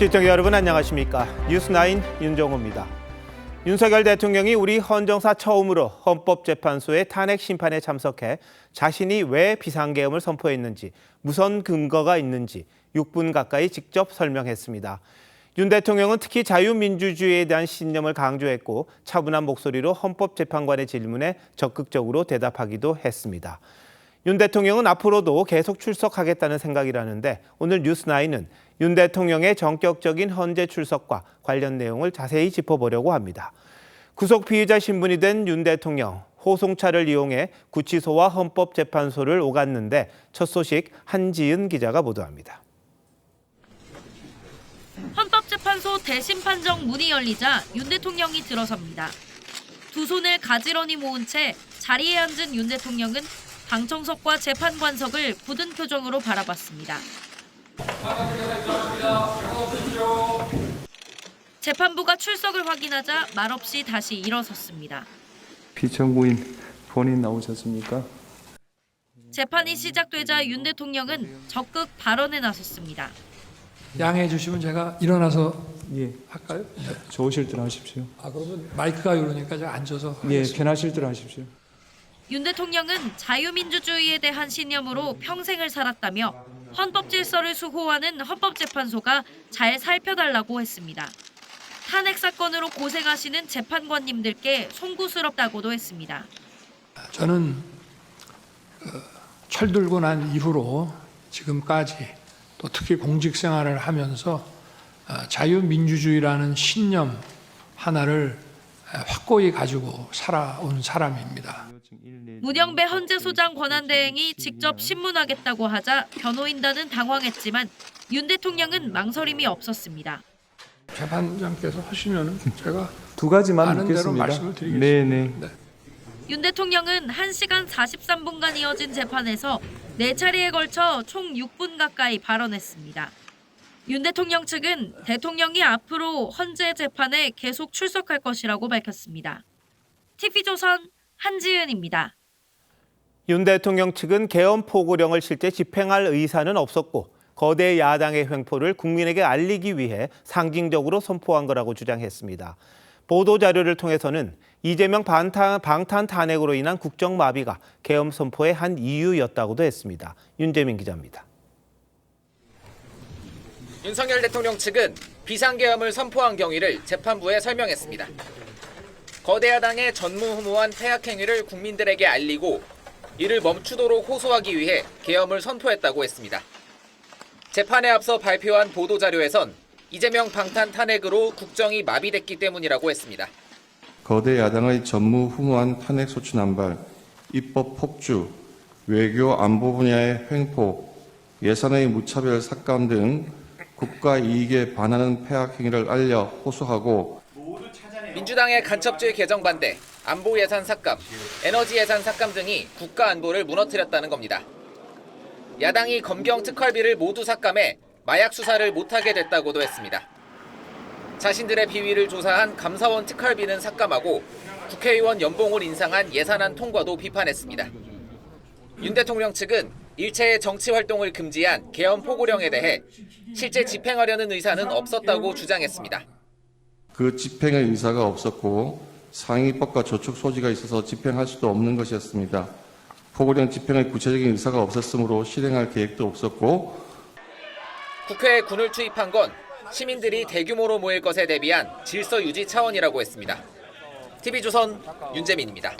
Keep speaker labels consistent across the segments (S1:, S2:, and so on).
S1: 시청자 여러분 안녕하십니까? 뉴스9 윤정호입니다. 윤석열 대통령이 우리 헌정사 처음으로 헌법재판소의 탄핵 심판에 참석해 자신이 왜 비상계엄을 선포했는지, 무슨 근거가 있는지 6분 가까이 직접 설명했습니다. 윤 대통령은 특히 자유민주주의에 대한 신념을 강조했고 차분한 목소리로 헌법재판관의 질문에 적극적으로 대답하기도 했습니다. 윤 대통령은 앞으로도 계속 출석하겠다는 생각이라는데 오늘 뉴스9은 윤 대통령의 전격적인 헌재 출석과 관련 내용을 자세히 짚어보려고 합니다. 구속 피의자 신분이 된 윤 대통령, 호송차를 이용해 구치소와 헌법재판소를 오갔는데 첫 소식 한지은 기자가 보도합니다.
S2: 헌법재판소 대심 판정 문이 열리자 윤 대통령이 들어섭니다. 두 손을 가지런히 모은 채 자리에 앉은 윤 대통령은 방청석과 재판관석을 굳은 표정으로 바라봤습니다. 재판부가 출석을 확인하자 말없이 다시 일어섰습니다.
S3: 피청구인 본인 나오셨습니까?
S2: 재판이 시작되자 윤 대통령은 적극 발언에 나섰습니다.
S4: 양해해 주시면 제가 일어나서 할까요?
S3: 좋으실 대로 하십시오.
S4: 그러면 마이크가 이러니까 제가 앉아서 하겠습니다.
S3: 편하실 대로 하십시오.
S2: 윤 대통령은 자유민주주의에 대한 신념으로 평생을 살았다며 헌법 질서를 수호하는 헌법재판소가 잘 살펴달라고 했습니다. 탄핵 사건으로 고생하시는 재판관님들께 송구스럽다고도 했습니다.
S4: 저는 철들고 난 이후로 지금까지 또 특히 공직 생활을 하면서 자유민주주의라는 신념 하나를 확고히 가지고 살아온 사람입니다.
S2: 문영배 헌재소장 권한대행이 직접 신문하겠다고 하자 변호인단은 당황했지만 윤 대통령은 망설임이 없었습니다.
S4: 재판장께서 하시면 제가
S3: 두 가지만
S4: 아는 대로
S3: 묻겠습니다.
S4: 말씀을 드리겠습니다.
S3: 네.
S2: 윤 대통령은 1시간 43분간 이어진 재판에서 4차례에 걸쳐 총 6분 가까이 발언했습니다. 윤 대통령 측은 대통령이 앞으로 헌재 재판에 계속 출석할 것이라고 밝혔습니다. TV조선 한지은입니다.
S1: 윤 대통령 측은 계엄 포고령을 실제 집행할 의사는 없었고 거대 야당의 횡포를 국민에게 알리기 위해 상징적으로 선포한 거라고 주장했습니다. 보도자료를 통해서는 이재명 방탄 탄핵으로 인한 국정마비가 계엄 선포의 한 이유였다고도 했습니다. 윤재민 기자입니다.
S5: 윤석열 대통령 측은 비상계엄을 선포한 경위를 재판부에 설명했습니다. 거대 야당의 전무후무한 폐악 행위를 국민들에게 알리고 이를 멈추도록 호소하기 위해 계엄을 선포했다고 했습니다. 재판에 앞서 발표한 보도자료에선 이재명 방탄 탄핵으로 국정이 마비됐기 때문이라고 했습니다.
S6: 거대 야당의 전무후무한 탄핵 소추 남발, 입법 폭주, 외교 안보 분야의 횡포, 예산의 무차별 삭감 등 국가 이익에 반하는 폐악 행위를 알려 호소하고
S5: 민주당의 간첩죄 개정 반대, 안보 예산 삭감, 에너지 예산 삭감 등이 국가 안보를 무너뜨렸다는 겁니다. 야당이 검경 특활비를 모두 삭감해 마약 수사를 못하게 됐다고도 했습니다. 자신들의 비위를 조사한 감사원 특활비는 삭감하고 국회의원 연봉을 인상한 예산안 통과도 비판했습니다. 윤 대통령 측은 일체의 정치 활동을 금지한 계엄 포고령에 대해 실제 집행하려는 의사는 없었다고 주장했습니다.
S6: 그 집행의 의사가 없었고 상위법과 저촉 소지가 있어서 집행할 수도 없는 것이었습니다. 포고령 집행의 구체적인 의사가 없었으므로 실행할 계획도 없었고
S5: 국회에 군을 투입한 건 시민들이 대규모로 모일 것에 대비한 질서 유지 차원이라고 했습니다. TV조선 윤재민입니다.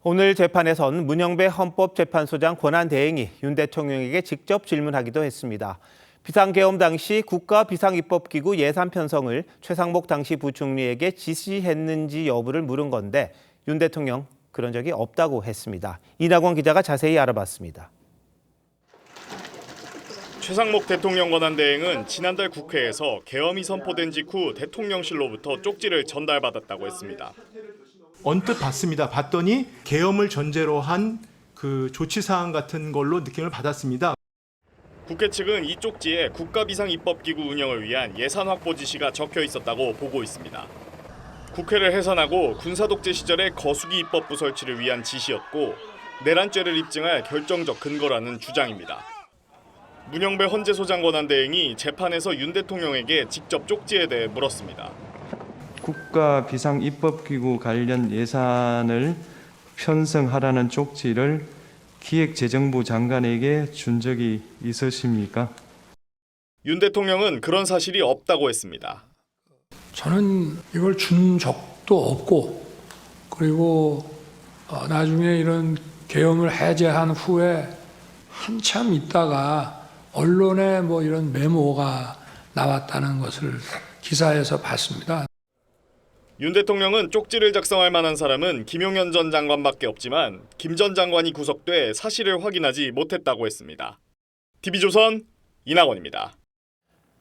S1: 오늘 재판에선 문영배 헌법재판소장 권한대행이 윤 대통령에게 직접 질문하기도 했습니다. 비상계엄 당시 국가비상입법기구 예산 편성을 최상목 당시 부총리에게 지시했는지 여부를 물은 건데 윤 대통령 그런 적이 없다고 했습니다. 이낙원 기자가 자세히 알아봤습니다.
S7: 최상목 대통령 권한대행은 지난달 국회에서 계엄이 선포된 직후 대통령실로부터 쪽지를 전달받았다고 했습니다.
S8: 언뜻 봤습니다. 봤더니 계엄을 전제로 한 그 조치사항 같은 걸로 느낌을 받았습니다.
S7: 국회 측은 이 쪽지에 국가비상입법기구 운영을 위한 예산 확보 지시가 적혀 있었다고 보고 있습니다. 국회를 해산하고 군사독재 시절의 거수기 입법부 설치를 위한 지시였고 내란죄를 입증할 결정적 근거라는 주장입니다. 문영배 헌재소장관한 대행이 재판에서 윤 대통령에게 직접 쪽지에 대해 물었습니다.
S3: 국가 비상 입법기구 관련 예산을 편성하라는 쪽지를 기획재정부 장관에게 준 적이 있으십니까?
S7: 윤 대통령은 그런 사실이 없다고 했습니다.
S4: 저는 이걸 준 적도 없고, 그리고 나중에 이런 계엄을 해제한 후에 한참 있다가 언론에 뭐 이런 메모가 나왔다는 것을 기사에서 봤습니다.
S7: 윤 대통령은 쪽지를 작성할 만한 사람은 김용현 전 장관밖에 없지만 김 전 장관이 구속돼 사실을 확인하지 못했다고 했습니다. TV조선 이낙원입니다.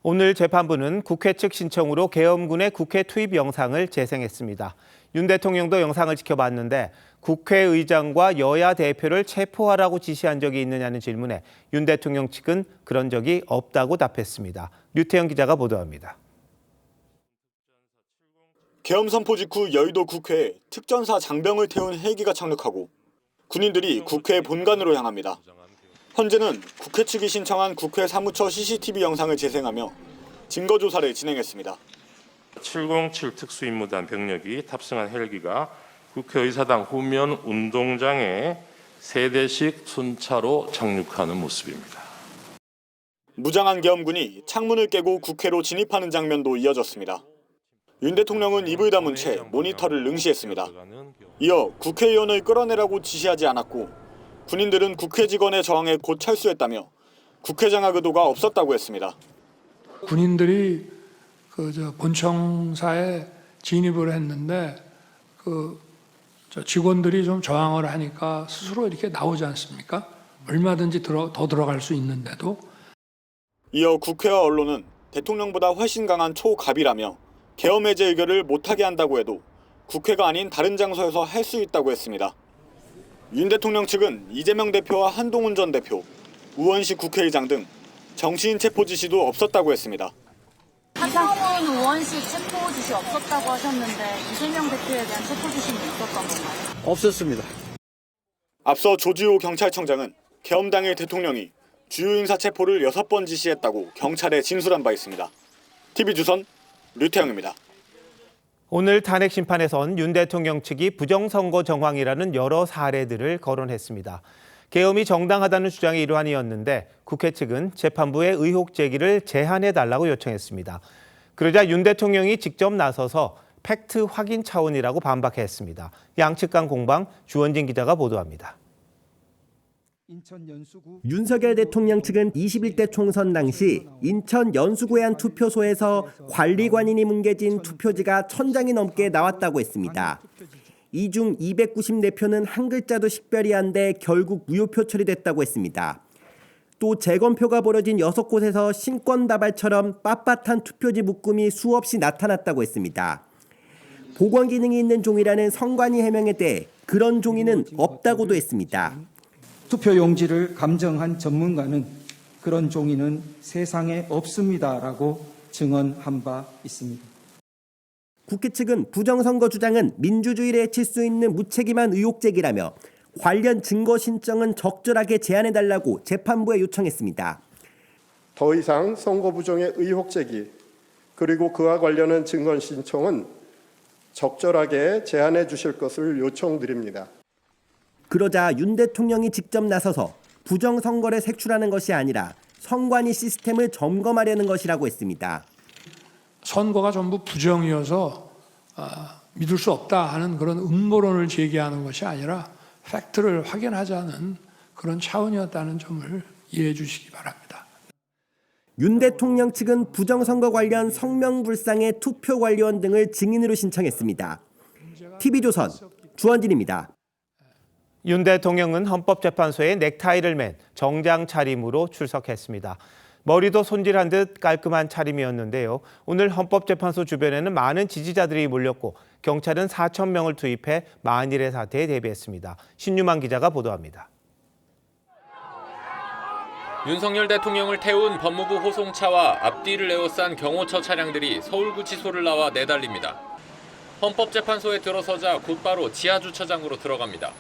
S1: 오늘 재판부는 국회 측 신청으로 계엄군의 국회 투입 영상을 재생했습니다. 윤 대통령도 영상을 지켜봤는데 국회의장과 여야 대표를 체포하라고 지시한 적이 있느냐는 질문에 윤 대통령 측은 그런 적이 없다고 답했습니다. 류태영 기자가 보도합니다.
S9: 계엄 선포 직후 여의도 국회에 특전사 장병을 태운 헬기가 착륙하고 군인들이 국회 본관으로 향합니다. 현재는 국회 측이 신청한 국회 사무처 CCTV 영상을 재생하며 증거 조사를 진행했습니다.
S10: 707 특수임무단 병력이 탑승한 헬기가 국회의사당 후면 운동장에 3대씩 순차로 착륙하는 모습입니다.
S9: 무장한 계엄군이 창문을 깨고 국회로 진입하는 장면도 이어졌습니다. 윤 대통령은 입을 다문 채 모니터를 응시했습니다. 이어 국회의원을 끌어내라고 지시하지 않았고 군인들은 국회 직원의 저항에 곧 철수했다며 국회 장악 의도가 없었다고 했습니다.
S4: 군인들이 본청사에 진입을 했는데 직원들이 좀 저항을 하니까 스스로 이렇게 나오지 않습니까? 얼마든지 더 들어갈 수 있는데도.
S9: 이어 국회와 언론은 대통령보다 훨씬 강한 초갑이라며 계엄 해제 의결을 못하게 한다고 해도 국회가 아닌 다른 장소에서 할 수 있다고 했습니다. 윤 대통령 측은 이재명 대표와 한동훈 전 대표, 우원식 국회의장 등 정치인 체포 지시도 없었다고 했습니다.
S11: 한동훈 우원식 체포 지시 없었다고 하셨는데 이재명 대표에 대한 체포 지시는 있었던 건가요?
S9: 없었습니다. 앞서 조지호 경찰청장은 계엄 당일 대통령이 주요 인사 체포를 6번 지시했다고 경찰에 진술한 바 있습니다. TV조선 류태영입니다.
S1: 오늘 탄핵 심판에선 윤 대통령 측이 부정선거 정황이라는 여러 사례들을 거론했습니다. 계엄이 정당하다는 주장의 일환이었는데 국회 측은 재판부의 의혹 제기를 제한해달라고 요청했습니다. 그러자 윤 대통령이 직접 나서서 팩트 확인 차원이라고 반박했습니다. 양측 간 공방 주원진 기자가 보도합니다.
S12: 윤석열 대통령 측은 21대 총선 당시 인천 연수구의 한 투표소에서 관리관인이 뭉개진 투표지가 1000장이 넘게 나왔다고 했습니다. 이 중 294표는 한 글자도 식별이 안 돼 결국 무효표 처리됐다고 했습니다. 또 재검표가 벌어진 6곳에서 신권다발처럼 빳빳한 투표지 묶음이 수없이 나타났다고 했습니다. 보관 기능이 있는 종이라는 선관위 해명에 대해 그런 종이는 없다고도 했습니다.
S13: 투표용지를 감정한 전문가는 그런 종이는 세상에 없습니다라고 증언한 바 있습니다.
S12: 국회 측은 부정선거 주장은 민주주의를 해칠 수 있는 무책임한 의혹 제기라며 관련 증거 신청은 적절하게 제한해달라고 재판부에 요청했습니다.
S14: 더 이상 선거 부정의 의혹 제기 그리고 그와 관련한 증거 신청은 적절하게 제한해 주실 것을 요청드립니다.
S12: 그러자 윤 대통령이 직접 나서서 부정선거를 색출하는 것이 아니라 선관위 시스템을 점검하려는 것이라고 했습니다.
S4: 선거가 전부 부정이어서 믿을 수 없다 하는 그런 음모론을 제기하는 것이 아니라 팩트를 확인하자는 그런 차원이었다는 점을 이해해 주시기 바랍니다.
S12: 윤 대통령 측은 부정선거 관련 성명불상의 투표관리원 등을 증인으로 신청했습니다. TV조선 주원진입니다.
S1: 윤 대통령은 헌법재판소에 넥타이를 맨 정장 차림으로 출석했습니다. 머리도 손질한 듯 깔끔한 차림이었는데요. 오늘 헌법재판소 주변에는 많은 지지자들이 몰렸고 경찰은 4,000명을 투입해 만일의 사태에 대비했습니다. 신유만 기자가 보도합니다.
S5: 윤석열 대통령을 태운 법무부 호송차와 앞뒤를 에워싼 경호처 차량들이 서울구치소를 나와 내달립니다. 헌법재판소에 들어서자 곧바로 지하주차장으로 들어갑니다.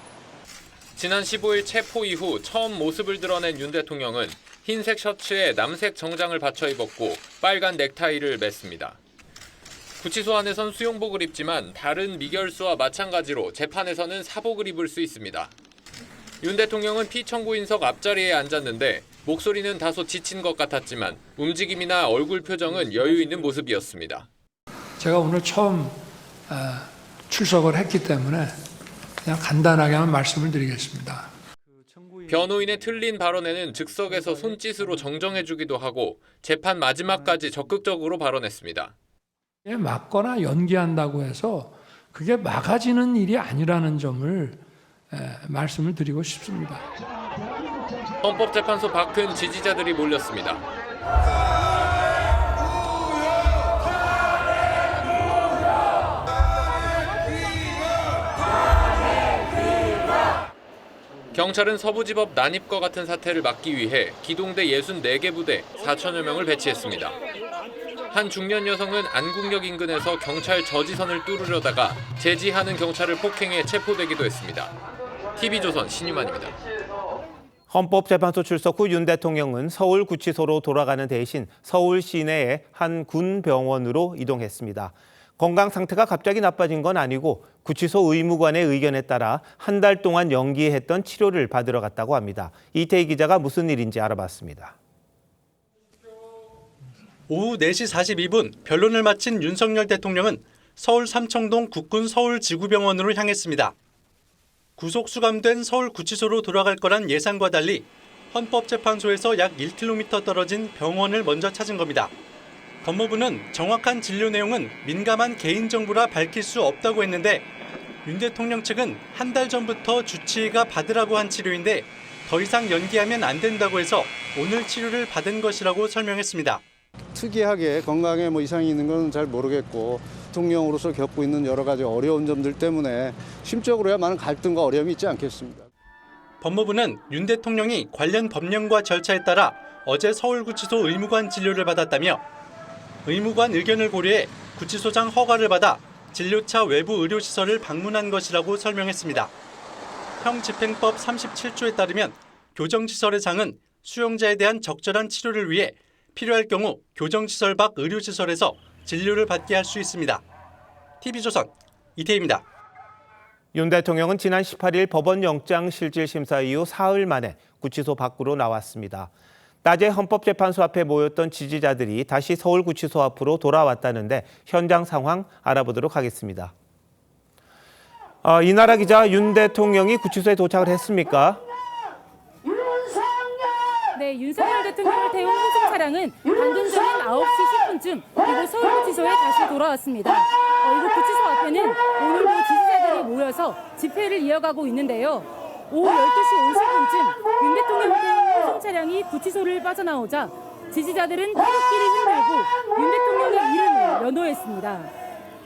S5: 지난 15일 체포 이후 처음 모습을 드러낸 윤 대통령은 흰색 셔츠에 남색 정장을 받쳐 입었고 빨간 넥타이를 맸습니다. 구치소 안에선 수용복을 입지만 다른 미결수와 마찬가지로 재판에서는 사복을 입을 수 있습니다. 윤 대통령은 피청구인석 앞자리에 앉았는데 목소리는 다소 지친 것 같았지만 움직임이나 얼굴 표정은 여유 있는 모습이었습니다.
S4: 제가 오늘 처음 출석을 했기 때문에 그냥 간단하게만 말씀을 드리겠습니다.
S5: 변호인의 틀린 발언에는 즉석에서 손짓으로 정정해주기도 하고 재판 마지막까지 적극적으로 발언했습니다.
S4: 막거나 연기한다고 해서 그게 막아지는 일이 아니라는 점을 말씀을 드리고 싶습니다.
S5: 헌법재판소 밖은 지지자들이 몰렸습니다. 경찰은 서부지법 난입과 같은 사태를 막기 위해 기동대 64개 부대 4천여 명을 배치했습니다. 한 중년 여성은 안국역 인근에서 경찰 저지선을 뚫으려다가 제지하는 경찰을 폭행해 체포되기도 했습니다. TV조선 신유만입니다.
S1: 헌법재판소 출석 후 윤 대통령은 서울구치소로 돌아가는 대신 서울 시내의 한 군 병원으로 이동했습니다. 건강 상태가 갑자기 나빠진 건 아니고 구치소 의무관의 의견에 따라 한 달 동안 연기했던 치료를 받으러 갔다고 합니다. 이태희 기자가 무슨 일인지 알아봤습니다.
S15: 오후 4시 42분 변론을 마친 윤석열 대통령은 서울 삼청동 국군 서울지구병원으로 향했습니다. 구속 수감된 서울구치소로 돌아갈 거란 예상과 달리 헌법재판소에서 약 1km 떨어진 병원을 먼저 찾은 겁니다. 법무부는 정확한 진료 내용은 민감한 개인정보라 밝힐 수 없다고 했는데 윤 대통령 측은 한 달 전부터 주치의가 받으라고 한 치료인데 더 이상 연기하면 안 된다고 해서 오늘 치료를 받은 것이라고 설명했습니다.
S16: 특이하게 건강에 이상이 있는 건 잘 모르겠고 대통령으로서 겪고 있는 여러 가지 어려운 점들 때문에 심적으로야 많은 갈등과 어려움이 있지 않겠습니다.
S15: 법무부는 윤 대통령이 관련 법령과 절차에 따라 어제 서울구치소 의무관 진료를 받았다며 의무관 의견을 고려해 구치소장 허가를 받아 진료차 외부 의료시설을 방문한 것이라고 설명했습니다. 형집행법 37조에 따르면 교정시설의 장은 수용자에 대한 적절한 치료를 위해 필요할 경우 교정시설 밖 의료시설에서 진료를 받게 할 수 있습니다. TV조선 이태희입니다.
S1: 윤 대통령은 지난 18일 법원 영장 실질 심사 이후 사흘 만에 구치소 밖으로 나왔습니다. 낮에 헌법재판소 앞에 모였던 지지자들이 다시 서울구치소 앞으로 돌아왔다는데 현장 상황 알아보도록 하겠습니다. 이나라 기자, 윤 대통령이 구치소에 도착을 했습니까?
S17: 네, 윤석열 대통령을 태운 후속 차량은 방금 전인 9시 10분쯤 이곳 서울구치소에 다시 돌아왔습니다. 이곳 구치소 앞에는 오늘도 지지자들이 모여서 집회를 이어가고 있는데요. 오후 12시 50분쯤 윤 대통령을 태운 후속 차량이 구치소를 빠져나오자 지지자들은 태극기를 흔들고 윤 대통령의 이름을 연호했습니다.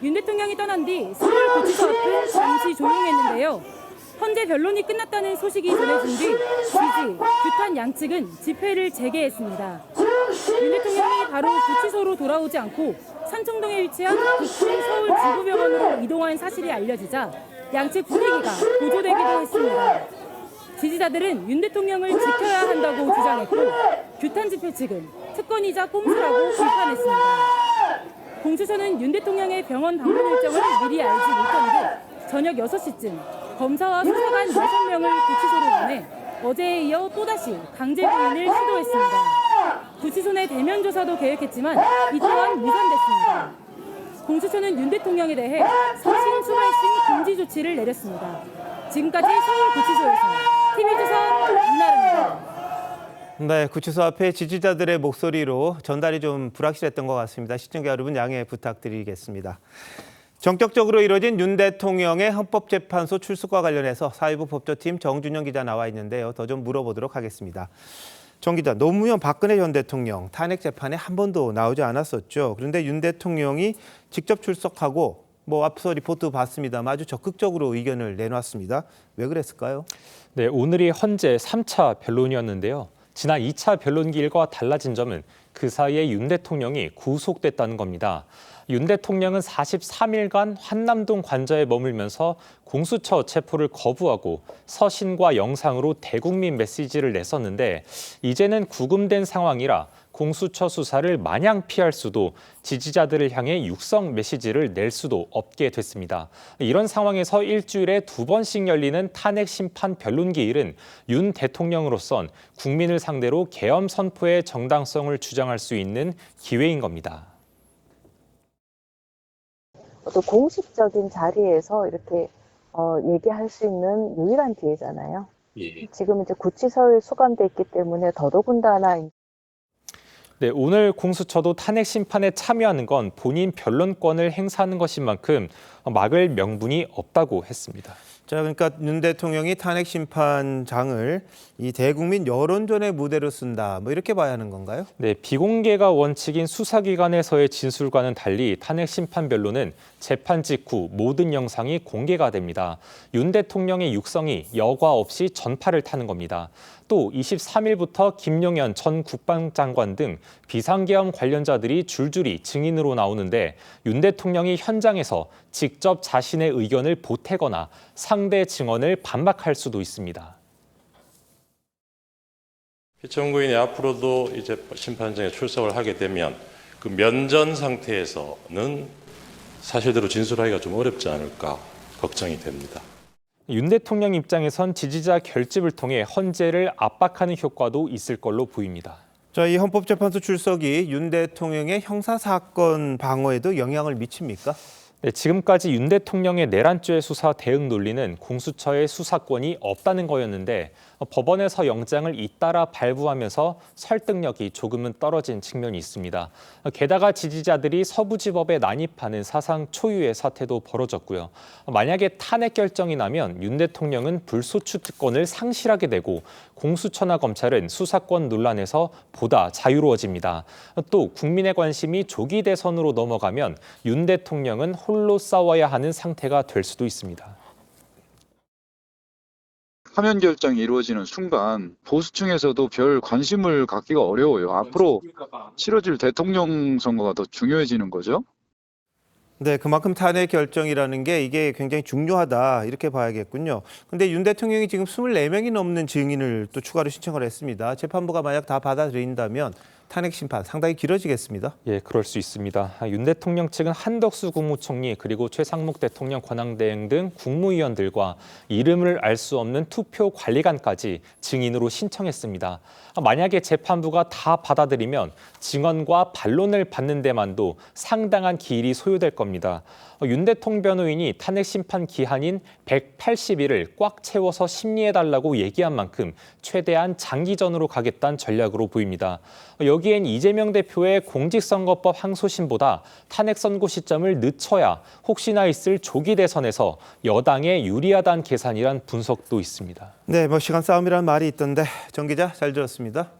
S17: 윤 대통령이 떠난 뒤 서울구치소 앞은 잠시 조용했는데요. 현재 변론이 끝났다는 소식이 전해진 뒤 지지, 규탄 양측은 집회를 재개했습니다. 윤 대통령이 바로 구치소로 돌아오지 않고 삼청동에 위치한 국군 서울지구병원으로 이동한 사실이 알려지자 양측 분위기가 고조되기도 했습니다. 지지자들은 윤 대통령을 지켜야 한다고 주장했고 규탄 집회 측은 특권이자 꼼수라고 비판했습니다. 공수처는 윤 대통령의 병원 방문 일정을 미리 알지 못한 듯 저녁 6시쯤 검사와 수사관 6명을 구치소로 보내 어제에 이어 또다시 강제 구인을 시도했습니다. 구치소 내 대면 조사도 계획했지만 이 또한 무산됐습니다. 공수처는 윤 대통령에 대해 서신 수발신 금지 조치를 내렸습니다. 지금까지 서울구치소에서 TV조선 이나라입니다.
S1: 네, 구치소 앞에 지지자들의 목소리로 전달이 좀 불확실했던 것 같습니다. 시청자 여러분 양해 부탁드리겠습니다. 전격적으로 이뤄진 윤 대통령의 헌법재판소 출석과 관련해서 사회부 법조팀 정준영 기자 나와 있는데요. 더 좀 물어보도록 하겠습니다. 정 기자, 노무현 박근혜 전 대통령 탄핵 재판에 한 번도 나오지 않았었죠. 그런데 윤 대통령이 직접 출석하고 앞서 리포트 봤습니다만 아주 적극적으로 의견을 내놨습니다. 왜 그랬을까요?
S18: 네, 오늘이 헌재 3차 변론이었는데요. 지난 2차 변론기일과 달라진 점은 그 사이에 윤 대통령이 구속됐다는 겁니다. 윤 대통령은 43일간 한남동 관저에 머물면서 공수처 체포를 거부하고 서신과 영상으로 대국민 메시지를 냈었는데 이제는 구금된 상황이라 공수처 수사를 마냥 피할 수도 지지자들을 향해 육성 메시지를 낼 수도 없게 됐습니다. 이런 상황에서 일주일에 2번씩 열리는 탄핵 심판 변론기일은 윤 대통령으로선 국민을 상대로 계엄 선포의 정당성을 주장할 수 있는 기회인 겁니다.
S19: 또 공식적인 자리에서 이렇게 얘기할 수 있는 유일한 기회잖아요. 지금 이제 구치소에 수감돼 있기 때문에 더더군다나.
S18: 네, 오늘 공수처도 탄핵 심판에 참여하는 건 본인 변론권을 행사하는 것인 만큼 막을 명분이 없다고 했습니다.
S1: 자, 그러니까 윤 대통령이 탄핵 심판장을 이 대국민 여론전의 무대로 쓴다, 뭐 이렇게 봐야 하는 건가요?
S18: 네, 비공개가 원칙인 수사기관에서의 진술과는 달리 탄핵 심판 변론은 재판 직후 모든 영상이 공개가 됩니다. 윤 대통령의 육성이 여과 없이 전파를 타는 겁니다. 또 23일부터 김용현 전 국방장관 등 비상계엄 관련자들이 줄줄이 증인으로 나오는데 윤 대통령이 현장에서 직접 자신의 의견을 보태거나 상대 증언을 반박할 수도 있습니다.
S10: 피청구인이 앞으로도 이제 심판장에 출석을 하게 되면 그 면전 상태에서는 사실대로 진술하기가 좀 어렵지 않을까 걱정이 됩니다.
S18: 윤 대통령 입장에선 지지자 결집을 통해 헌재를 압박하는 효과도 있을 걸로 보입니다.
S1: 자, 이 헌법재판소 출석이 윤 대통령의 형사사건 방어에도 영향을 미칩니까?
S18: 네, 지금까지 윤 대통령의 내란죄 수사 대응 논리는 공수처의 수사권이 없다는 거였는데 법원에서 영장을 잇따라 발부하면서 설득력이 조금은 떨어진 측면이 있습니다. 게다가 지지자들이 서부지법에 난입하는 사상 초유의 사태도 벌어졌고요. 만약에 탄핵 결정이 나면 윤 대통령은 불소추 특권을 상실하게 되고 공수처나 검찰은 수사권 논란에서 보다 자유로워집니다. 또 국민의 관심이 조기 대선으로 넘어가면 윤 대통령은 홀로 싸워야 하는 상태가 될 수도 있습니다.
S20: 파면 결정이 이루어지는 순간 보수층에서도 별 관심을 갖기가 어려워요. 앞으로 치러질 대통령 선거가 더 중요해지는 거죠.
S1: 네, 그만큼 탄핵 결정이라는 게 이게 굉장히 중요하다 이렇게 봐야겠군요. 근데 윤 대통령이 지금 24명이 넘는 증인을 또 추가로 신청을 했습니다. 재판부가 만약 다 받아들인다면 탄핵 심판 상당히 길어지겠습니다.
S18: 예, 그럴 수 있습니다. 윤 대통령 측은 한덕수 국무총리 그리고 최상목 대통령 권한대행 등 국무위원들과 이름을 알 수 없는 투표 관리관까지 증인으로 신청했습니다. 만약에 재판부가 다 받아들이면 증언과 반론을 받는 데만도 상당한 기일이 소요될 겁니다. 윤 대통령 변호인이 탄핵 심판 기한인 180일을 꽉 채워서 심리해달라고 얘기한 만큼 최대한 장기전으로 가겠다는 전략으로 보입니다. 여기엔 이재명 대표의 공직선거법 항소심보다 탄핵 선고 시점을 늦춰야 혹시나 있을 조기 대선에서 여당에 유리하다는 계산이란 분석도 있습니다.
S1: 네, 뭐 시간 싸움이라는 말이 있던데 정 기자 잘 들었습니다.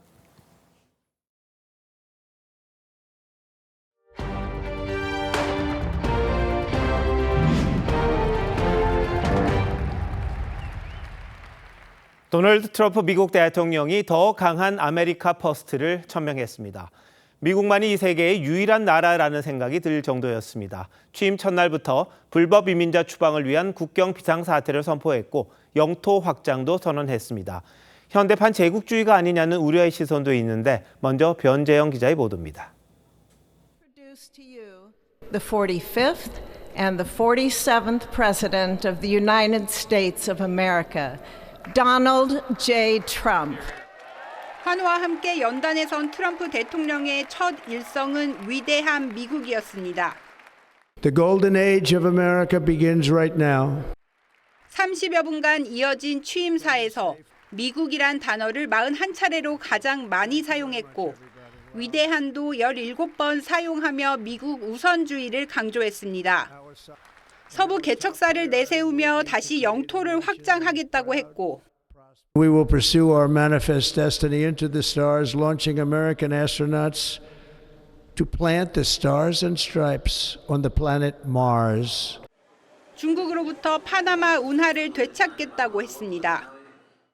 S1: 도널드 트럼프 미국 대통령이 더 강한 아메리카 퍼스트를 천명했습니다. 미국만이 이 세계의 유일한 나라라는 생각이 들 정도였습니다. 취임 첫날부터 불법 이민자 추방을 위한 국경 비상사태를 선포했고 영토 확장도 선언했습니다. 현대판 제국주의가 아니냐는 우려의 시선도 있는데 먼저 변재영 기자의 보도입니다.
S21: The 45th and the 47th President of the United States of America. Donald J. Trump.
S22: 환호와 함께 연단에 선 트럼프 대통령의 첫 일성은 위대한 미국이었습니다.
S23: The golden age of America begins right now.
S22: 30여 분간 이어진 취임사에서 미국이란 단어를 41차례로 가장 많이 사용했고 위대한도 17번 사용하며 미국 우선주의를 강조했습니다. 서부 개척사를 내세우며 다시 영토를 확장하겠다고 했고
S23: We will pursue our manifest destiny into the stars, launching American astronauts to plant the stars and stripes on the planet Mars.
S22: 중국으로부터 파나마 운하를 되찾겠다고 했습니다.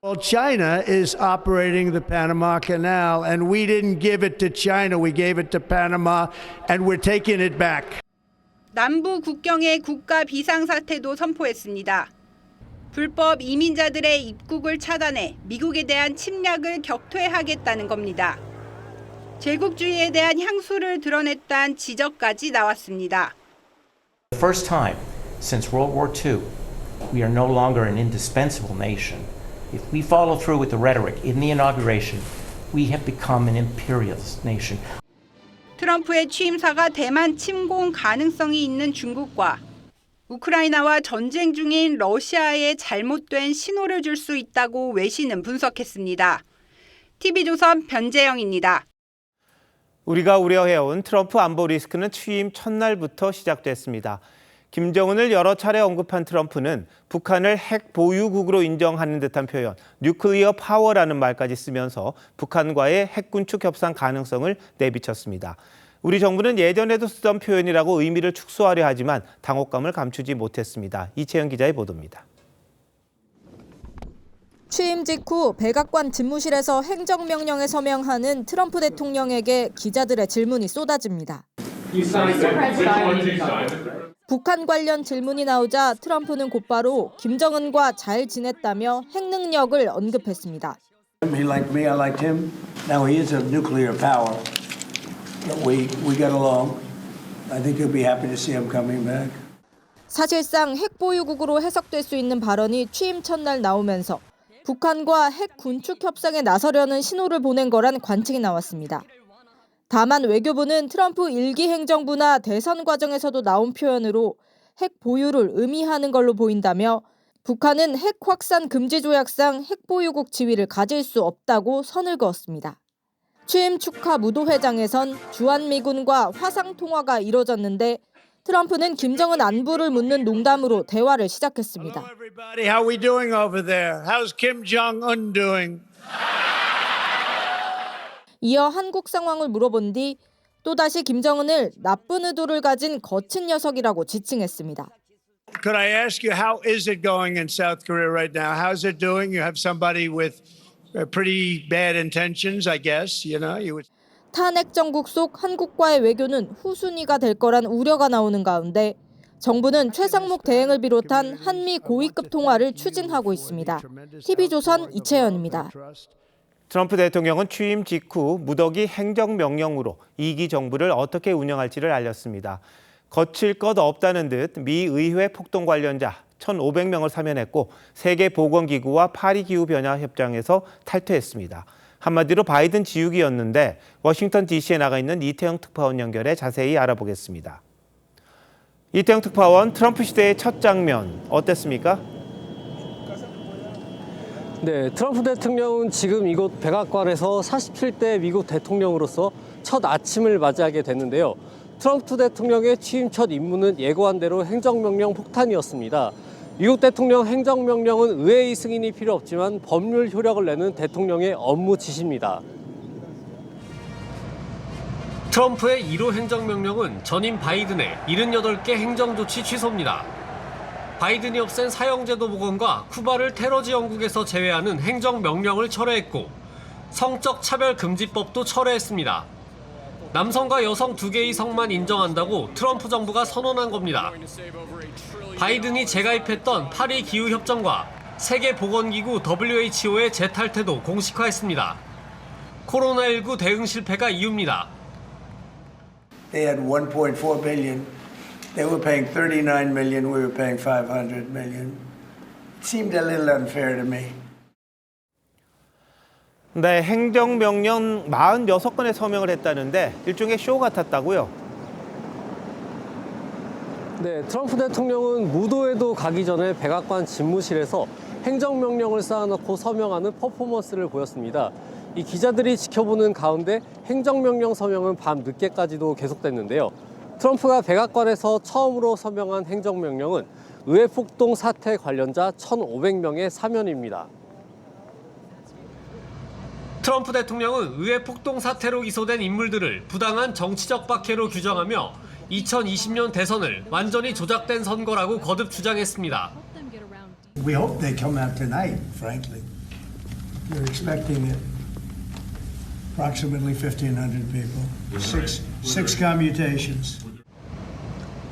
S23: Well, China is operating the Panama Canal, and we didn't give it to China. We gave it to Panama, and we're taking it back.
S22: 남부 국경의 국가 비상사태도 선포했습니다. 불법 이민자들의 입국을 차단해 미국에 대한 침략을 격퇴하겠다는 겁니다. 제국주의에 대한 향수를 드러냈다는 지적까지 나왔습니다.
S2: The first time since World War II, we are no longer an indispensable nation. If we follow through with the rhetoric in the inauguration, we have become an imperialist nation.
S22: 트럼프의 취임사가 대만 침공 가능성이 있는 중국과 우크라이나와 전쟁 중인 러시아에 잘못된 신호를 줄 수 있다고 외신은 분석했습니다. TV조선 변재영입니다.
S1: 우리가 우려해온 트럼프 안보 리스크는 취임 첫날부터 시작됐습니다. 김정은을 여러 차례 언급한 트럼프는 북한을 핵 보유국으로 인정하는 듯한 표현, 뉴클리어 파워라는 말까지 쓰면서 북한과의 핵 군축 협상 가능성을 내비쳤습니다. 우리 정부는 예전에도 쓰던 표현이라고 의미를 축소하려 하지만 당혹감을 감추지 못했습니다. 이채영 기자의 보도입니다.
S6: 취임 직후 백악관 집무실에서 행정명령에 서명하는 트럼프 대통령에게 기자들의 질문이 쏟아집니다. 북한 관련 질문이 나오자 트럼프는 곧바로 김정은과 잘 지냈다며 핵 능력을 언급했습니다.
S23: He liked me, I liked him. Now he is a nuclear power. We get along. I think you'll be happy to see him coming back.
S6: 사실상 핵 보유국으로 해석될 수 있는 발언이 취임 첫날 나오면서 북한과 핵 군축 협상에 나서려는 신호를 보낸 거란 관측이 나왔습니다. 다만 외교부는 트럼프 1기 행정부나 대선 과정에서도 나온 표현으로 핵 보유를 의미하는 걸로 보인다며 북한은 핵 확산 금지 조약상 핵 보유국 지위를 가질 수 없다고 선을 그었습니다. 취임 축하 무도회장에선 주한미군과 화상 통화가 이뤄졌는데 트럼프는 김정은 안부를 묻는 농담으로 대화를 시작했습니다.
S23: Hello everybody, how we doing over there? How's Kim Jong-un doing?
S6: 이어 한국 상황을 물어본 뒤 또다시 김정은을 나쁜 의도를 가진 거친 녀석이라고 지칭했습니다.
S23: Could I ask you, how is it going in South Korea right now? How's it doing? You have somebody with pretty bad intentions, I guess. You know, you would...
S6: 탄핵 정국 속 한국과의 외교는 후순위가 될 거란 우려가 나오는 가운데 정부는 최상목 대행을 비롯한 한미 고위급 통화를 추진하고 있습니다. TV조선 이채연입니다.
S1: 트럼프 대통령은 취임 직후 무더기 행정명령으로 2기 정부를 어떻게 운영할지를 알렸습니다. 거칠 것 없다는 듯 미 의회 폭동 관련자 1,500명을 사면했고 세계보건기구와 파리 기후변화협정에서 탈퇴했습니다. 한마디로 바이든 지우기였는데 워싱턴 DC에 나가 있는 이태영 특파원 연결해 자세히 알아보겠습니다. 이태영 특파원, 트럼프 시대의 첫 장면 어땠습니까?
S8: 네, 트럼프 대통령은 지금 이곳 백악관에서 47대 미국 대통령으로서 첫 아침을 맞이하게 됐는데요. 트럼프 대통령의 취임 첫 임무는 예고한 대로 행정명령 폭탄이었습니다. 미국 대통령 행정명령은 의회의 승인이 필요 없지만 법률 효력을 내는 대통령의 업무 지시입니다. 트럼프의 1호 행정명령은 전임 바이든의 78개 행정조치 취소입니다. 바이든이 없앤 사형제도 복원과 쿠바를 테러지 영국에서 제외하는 행정명령을 철회했고 성적 차별 금지법도 철회했습니다. 남성과 여성 2개의 성만 인정한다고 트럼프 정부가 선언한 겁니다. 바이든이 재가입했던 파리 기후협정과 세계보건기구 WHO의 재탈퇴도 공식화했습니다. 코로나19 대응 실패가 이유입니다.
S23: They had 1.4 billion. They were paying 39 million. We were paying 500 million. It seemed a little unfair to me.
S1: 네, 행정명령 46건에 서명을 했다는데 일종의 쇼 같았다고요?
S8: 네, 트럼프 대통령은 무도회도 가기 전에 백악관 집무실에서 행정명령을 쌓아놓고 서명하는 퍼포먼스를 보였습니다. 이 기자들이 지켜보는 가운데 행정명령 서명은 밤 늦게까지도 계속됐는데요. 트럼프가 백악관에서 처음으로 서명한 행정명령은 의회 폭동 사태 관련자 1,500명의 사면입니다. 트럼프 대통령은 의회 폭동 사태로 기소된 인물들을 부당한 정치적 박해로 규정하며 2020년 대선을 완전히 조작된 선거라고 거듭 주장했습니다.
S23: We hope they come out tonight, frankly. You're expecting approximately 1,500 people. Six commutations.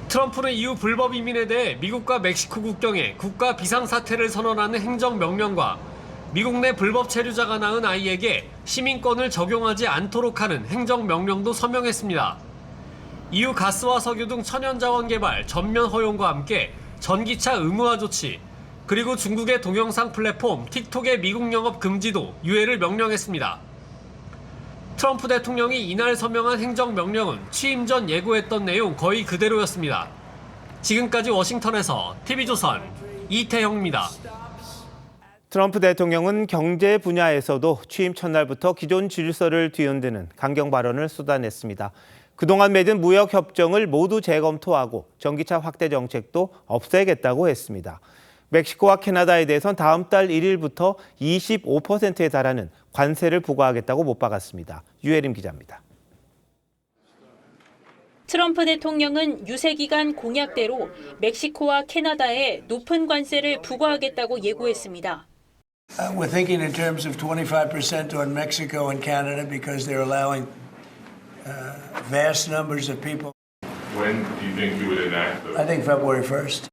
S3: 트럼프는 이후 불법 이민에 대해 미국과 멕시코 국경에 국가 비상사태를 선언하는 행정명령과 미국 내 불법 체류자가 낳은 아이에게 시민권을 적용하지 않도록 하는 행정명령도 서명했습니다. 이후 가스와 석유 등 천연자원 개발 전면 허용과 함께 전기차 의무화 조치, 그리고 중국의 동영상 플랫폼 틱톡의 미국 영업 금지도 유예를 명령했습니다. 트럼프 대통령이 이날 서명한 행정명령은 취임 전 예고했던 내용 거의 그대로였습니다. 지금까지 워싱턴에서 TV조선 이태형입니다.
S1: 트럼프 대통령은 경제 분야에서도 취임 첫날부터 기존 질서를 뒤흔드는 강경 발언을 쏟아냈습니다. 그동안 맺은 무역 협정을 모두 재검토하고 전기차 확대 정책도 없애겠다고 했습니다. 멕시코와 캐나다에 대해선 다음 달 1일부터 25%에 달하는 관세를 부과하겠다고 못 박았습니다. 유혜림 기자입니다.
S7: 트럼프 대통령은 유세기간 공약대로 멕시코와 캐나다에 높은 관세를 부과하겠다고 예고했습니다.
S23: We're thinking in terms of 25% on Mexico and Canada because they're allowing vast numbers of people.
S10: When do you think you would enact this?
S23: I think February 1st.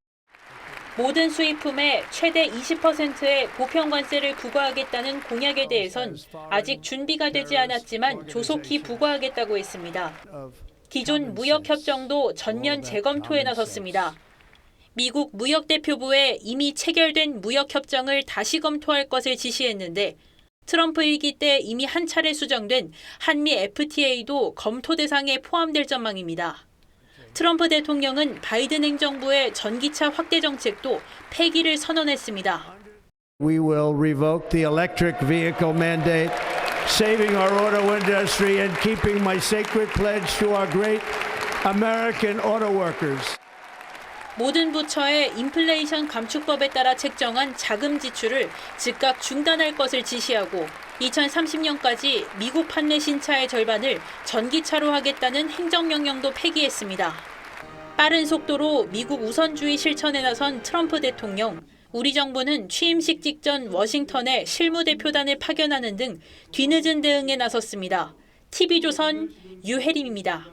S7: 모든 수입품에 최대 20%의 보편 관세를 부과하겠다는 공약에 대해선 아직 준비가 되지 않았지만 조속히 부과하겠다고 했습니다. 기존 무역협정도 전면 재검토에 나섰습니다. 미국 무역대표부에 이미 체결된 무역협정을 다시 검토할 것을 지시했는데 트럼프 일기 때 이미 한 차례 수정된 한미 FTA도 검토 대상에 포함될 전망입니다. 트럼프 대통령은 바이든 행정부의 전기차 확대 정책도 폐기를 선언했습니다.
S23: We will revoke the electric vehicle mandate, saving our auto industry and keeping my sacred pledge to our great American auto workers.
S7: 모든 부처의 인플레이션 감축법에 따라 책정한 자금 지출을 즉각 중단할 것을 지시하고 2030년까지 미국 판매 신차의 절반을 전기차로 하겠다는 행정명령도 폐기했습니다. 빠른 속도로 미국 우선주의 실천에 나선 트럼프 대통령, 우리 정부는 취임식 직전 워싱턴에 실무대표단을 파견하는 등 뒤늦은 대응에 나섰습니다. TV조선 유혜림입니다.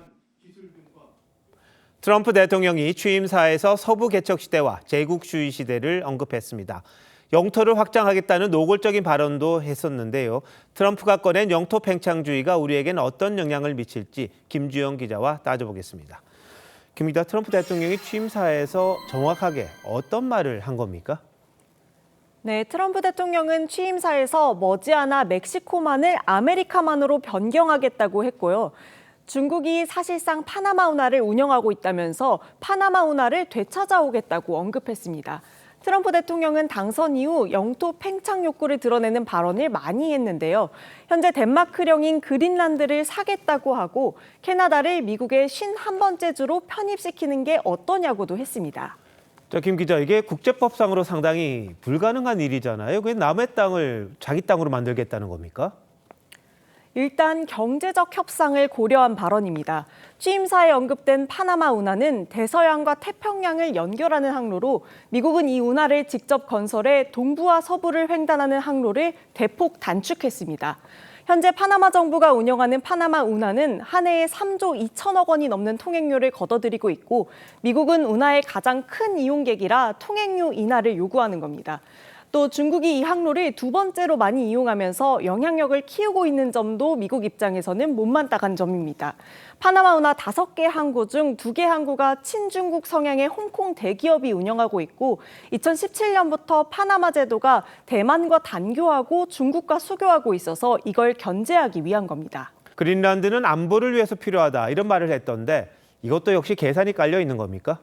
S1: 트럼프 대통령이 취임사에서 서부 개척 시대와 제국주의 시대를 언급했습니다. 영토를 확장하겠다는 노골적인 발언도 했었는데요. 트럼프가 꺼낸 영토 팽창주의가 우리에겐 어떤 영향을 미칠지 김주영 기자와 따져보겠습니다. 김 기자, 트럼프 대통령이 취임사에서 정확하게 어떤 말을 한 겁니까?
S11: 네, 트럼프 대통령은 취임사에서 머지않아 멕시코만을 아메리카만으로 변경하겠다고 했고요. 중국이 사실상 파나마 운하를 운영하고 있다면서 파나마 운하를 되찾아오겠다고 언급했습니다. 트럼프 대통령은 당선 이후 영토 팽창 욕구를 드러내는 발언을 많이 했는데요. 현재 덴마크령인 그린란드를 사겠다고 하고 캐나다를 미국의 51번째 주로 편입시키는 게 어떠냐고도 했습니다.
S1: 자, 김 기자, 이게 국제법상으로 상당히 불가능한 일이잖아요. 그 남의 땅을 자기 땅으로 만들겠다는 겁니까?
S11: 일단 경제적 협상을 고려한 발언입니다. 취임사에 언급된 파나마 운하는 대서양과 태평양을 연결하는 항로로 미국은 이 운하를 직접 건설해 동부와 서부를 횡단하는 항로를 대폭 단축했습니다. 현재 파나마 정부가 운영하는 파나마 운하는 한 해에 3조 2천억 원이 넘는 통행료를 걷어들이고 있고 미국은 운하의 가장 큰 이용객이라 통행료 인하를 요구하는 겁니다. 또 중국이 이 항로를 두 번째로 많이 이용하면서 영향력을 키우고 있는 점도 미국 입장에서는 못마땅한 점입니다. 파나마 운하 5개 항구 중 2개 항구가 친중국 성향의 홍콩 대기업이 운영하고 있고 2017년부터 파나마 제도가 대만과 단교하고 중국과 수교하고 있어서 이걸 견제하기 위한 겁니다.
S1: 그린란드는 안보를 위해서 필요하다 이런 말을 했던데 이것도 역시 계산이 깔려 있는 겁니까?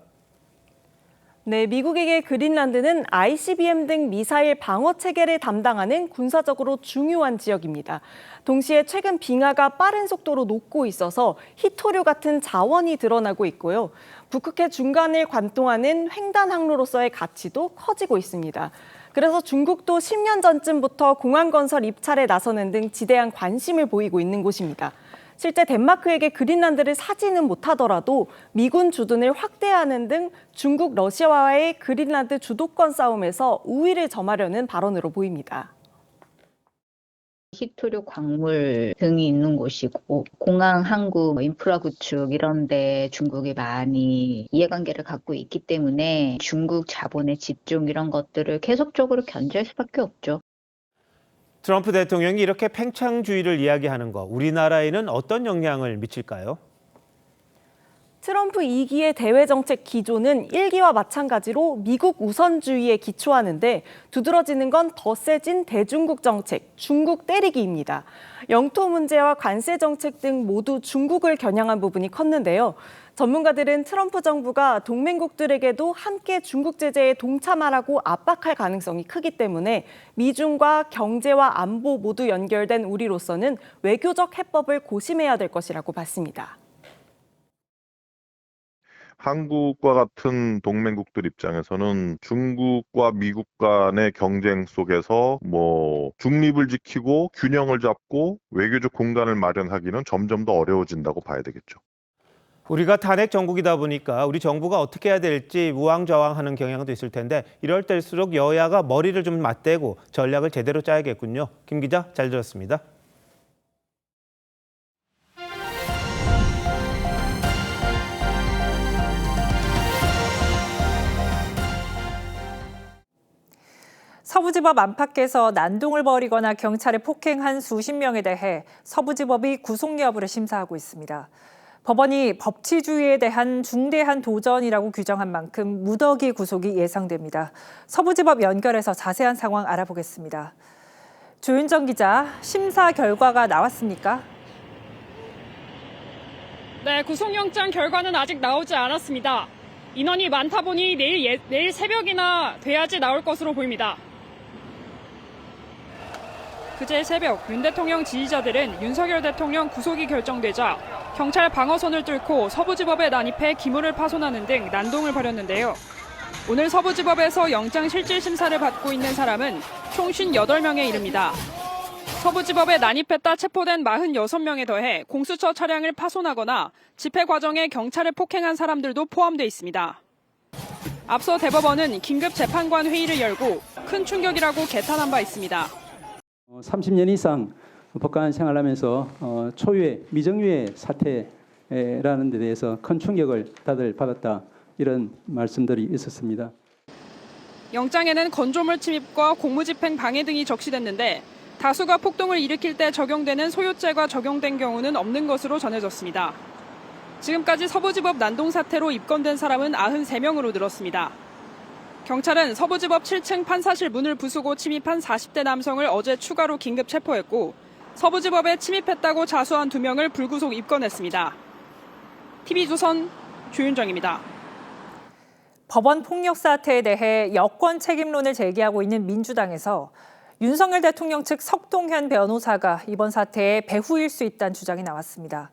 S11: 네, 미국에게 그린란드는 ICBM 등 미사일 방어 체계를 담당하는 군사적으로 중요한 지역입니다. 동시에 최근 빙하가 빠른 속도로 녹고 있어서 희토류 같은 자원이 드러나고 있고요. 북극해 중간을 관통하는 횡단 항로로서의 가치도 커지고 있습니다. 그래서 중국도 10년 전쯤부터 공항 건설 입찰에 나서는 등 지대한 관심을 보이고 있는 곳입니다. 실제 덴마크에게 그린란드를 사지는 못하더라도 미군 주둔을 확대하는 등 중국, 러시아와의 그린란드 주도권 싸움에서 우위를 점하려는 발언으로 보입니다.
S9: 희토류 광물 등이 있는 곳이고 공항, 항구, 인프라 구축 이런 데 중국이 많이 이해관계를 갖고 있기 때문에 중국 자본의 집중 이런 것들을 계속적으로 견제할 수밖에 없죠.
S1: 트럼프 대통령이 이렇게 팽창주의를 이야기하는 거 우리나라에는 어떤 영향을 미칠까요?
S11: 트럼프 2기의 대외정책 기조는 1기와 마찬가지로 미국 우선주의에 기초하는데 두드러지는 건 더 세진 대중국 정책, 중국 때리기입니다. 영토 문제와 관세 정책 등 모두 중국을 겨냥한 부분이 컸는데요. 전문가들은 트럼프 정부가 동맹국들에게도 함께 중국 제재에 동참하라고 압박할 가능성이 크기 때문에 미중과 경제와 안보 모두 연결된 우리로서는 외교적 해법을 고심해야 될 것이라고 봤습니다.
S13: 한국과 같은 동맹국들 입장에서는 중국과 미국 간의 경쟁 속에서 중립을 지키고 균형을 잡고 외교적 공간을 마련하기는 점점 더 어려워진다고 봐야 되겠죠.
S1: 우리가 탄핵 정국이다 보니까 우리 정부가 어떻게 해야 될지 우왕좌왕하는 경향도 있을 텐데 이럴 때일수록 여야가 머리를 좀 맞대고 전략을 제대로 짜야겠군요. 김 기자, 잘 들었습니다.
S14: 서부지법 안팎에서 난동을 벌이거나 경찰에 폭행한 수십 명에 대해 서부지법이 구속 여부를 심사하고 있습니다. 법원이 법치주의에 대한 중대한 도전이라고 규정한 만큼 무더기 구속이 예상됩니다. 서부지법 연결해서 자세한 상황 알아보겠습니다. 조윤정 기자, 심사 결과가 나왔습니까?
S24: 네, 구속영장 결과는 아직 나오지 않았습니다. 인원이 많다 보니 내일 새벽이나 돼야지 나올 것으로 보입니다. 그제 새벽 윤 대통령 지지자들은 윤석열 대통령 구속이 결정되자 경찰 방어선을 뚫고 서부지법에 난입해 기물을 파손하는 등 난동을 벌였는데요. 오늘 서부지법에서 영장실질심사를 받고 있는 사람은 총 58명에 이릅니다. 서부지법에 난입했다 체포된 46명에 더해 공수처 차량을 파손하거나 집회 과정에 경찰을 폭행한 사람들도 포함돼 있습니다. 앞서 대법원은 긴급 재판관 회의를 열고 큰 충격이라고 개탄한 바 있습니다.
S25: 30년 이상 법관 생활하면서 초유의 미정유의 사태라는 데 대해서 큰 충격을 다들 받았다, 이런 말씀들이 있었습니다.
S24: 영장에는 건조물 침입과 공무집행 방해 등이 적시됐는데 다수가 폭동을 일으킬 때 적용되는 소요죄가 적용된 경우는 없는 것으로 전해졌습니다. 지금까지 서부지법 난동 사태로 입건된 사람은 93명으로 늘었습니다. 경찰은 서부지법 7층 판사실 문을 부수고 침입한 40대 남성을 어제 추가로 긴급 체포했고 서부지법에 침입했다고 자수한 2명을 불구속 입건했습니다. TV조선 조윤정입니다.
S14: 법원 폭력 사태에 대해 여권 책임론을 제기하고 있는 민주당에서 윤석열 대통령 측 석동현 변호사가 이번 사태의 배후일 수 있다는 주장이 나왔습니다.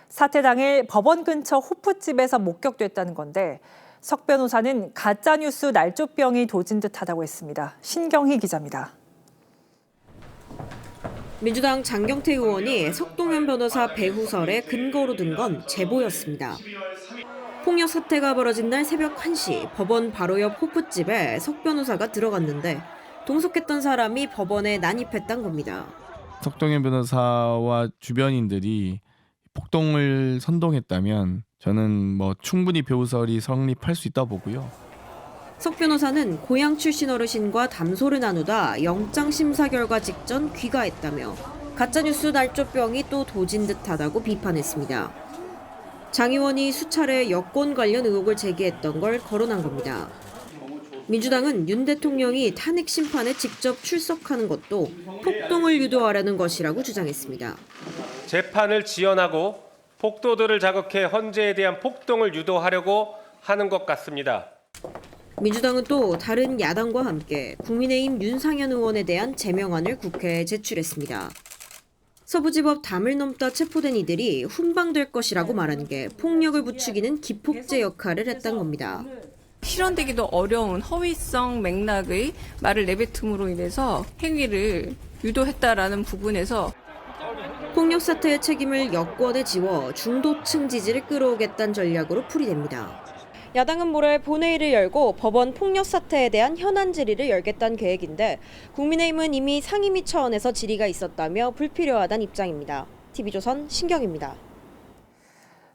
S14: 사태 당일 법원 근처 호프집에서 목격됐다는 건데 석 변호사는 가짜뉴스 날조병이 도진 듯하다고 했습니다. 신경희 기자입니다.
S26: 민주당 장경태 의원이 석동현 변호사 배후설에 근거로 든 건 제보였습니다. 폭력 사태가 벌어진 날 새벽 1시 법원 바로 옆 호프집에 석 변호사가 들어갔는데 동석했던 사람이 법원에 난입했던 겁니다.
S27: 석동현 변호사와 주변인들이 폭동을 선동했다면 저는 충분히 배후설이 성립할 수 있다고 보고요.
S26: 석 변호사는 고향 출신 어르신과 담소를 나누다 영장 심사 결과 직전 귀가했다며 가짜뉴스 날조병이 또 도진 듯하다고 비판했습니다. 장 의원이 수차례 여권 관련 의혹을 제기했던 걸 거론한 겁니다. 민주당은 윤 대통령이 탄핵 심판에 직접 출석하는 것도 폭동을 유도하려는 것이라고 주장했습니다.
S28: 재판을 지연하고 폭도들을 자극해 헌재에 대한 폭동을 유도하려고 하는 것 같습니다.
S26: 민주당은 또 다른 야당과 함께 국민의힘 윤상현 의원에 대한 제명안을 국회에 제출했습니다. 서부지법 담을 넘다 체포된 이들이 훈방될 것이라고 말한 게 폭력을 부추기는 기폭제 역할을 했던 겁니다.
S29: 실현되기도 어려운 허위성 맥락의 말을 내뱉음으로 인해서 행위를 유도했다라는 부분에서
S26: 폭력 사태의 책임을 여권에 지워 중도층 지지를 끌어오겠다는 전략으로 풀이됩니다.
S4: 야당은 모레 본회의를 열고 법원 폭력 사태에 대한 현안 질의를 열겠다는 계획인데 국민의힘은 이미 상임위 차원에서 질의가 있었다며 불필요하다는 입장입니다. TV조선 신경입니다.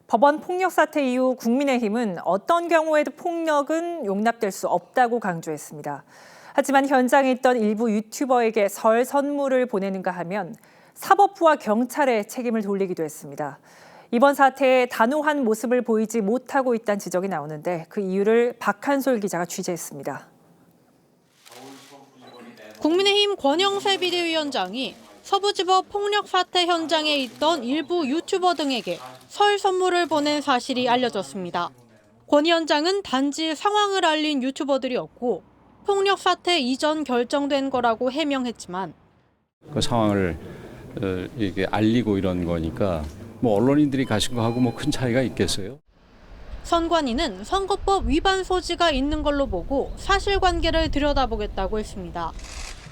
S14: 법원 폭력 사태 이후 국민의힘은 어떤 경우에도 폭력은 용납될 수 없다고 강조했습니다. 하지만 현장에 있던 일부 유튜버에게 설 선물을 보내는가 하면 사법부와 경찰에 책임을 돌리기도 했습니다. 이번 사태에 단호한 모습을 보이지 못하고 있다는 지적이 나오는데 그 이유를 박한솔 기자가 취재했습니다.
S5: 국민의힘 권영세 비대위원장이 서부지법 폭력 사태 현장에 있던 일부 유튜버 등에게 설 선물을 보낸 사실이 알려졌습니다. 권 위원장은 단지 상황을 알린 유튜버들이었고 폭력 사태 이전 결정된 거라고 해명했지만
S12: 그 상황을 이게 알리고 이런 거니까 뭐 언론인들이 가신 거하고 뭐 큰 차이가 있겠어요?
S5: 선관위는 선거법 위반 소지가 있는 걸로 보고 사실관계를 들여다보겠다고 했습니다.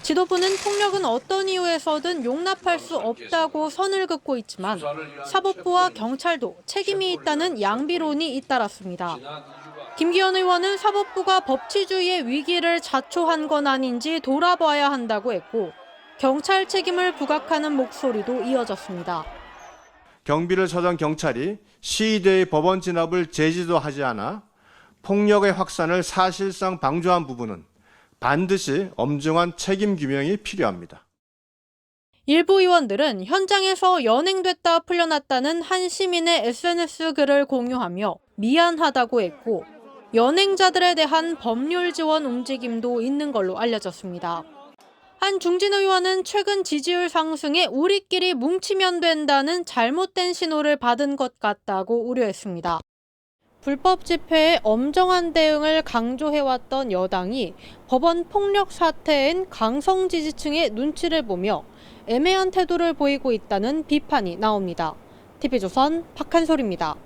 S5: 지도부는 폭력은 어떤 이유에서든 용납할 수 없다고 선을 긋고 있지만 사법부와 경찰도 책임이 있다는 양비론이 잇따랐습니다. 김기현 의원은 사법부가 법치주의의 위기를 자초한 건 아닌지 돌아봐야 한다고 했고 경찰 책임을 부각하는 목소리도 이어졌습니다.
S15: 경비를 서던 경찰이 시위대의 법원 진압을 제지도 하지 않아 폭력의 확산을 사실상 방조한 부분은 반드시 엄중한 책임 규명이 필요합니다.
S5: 일부 의원들은 현장에서 연행됐다 풀려났다는 한 시민의 SNS 글을 공유하며 미안하다고 했고 연행자들에 대한 법률 지원 움직임도 있는 걸로 알려졌습니다. 한 중진 의원은 최근 지지율 상승에 우리끼리 뭉치면 된다는 잘못된 신호를 받은 것 같다고 우려했습니다. 불법 집회에 엄정한 대응을 강조해왔던 여당이 법원 폭력 사태엔 강성 지지층의 눈치를 보며 애매한 태도를 보이고 있다는 비판이 나옵니다. TV조선 박한솔입니다.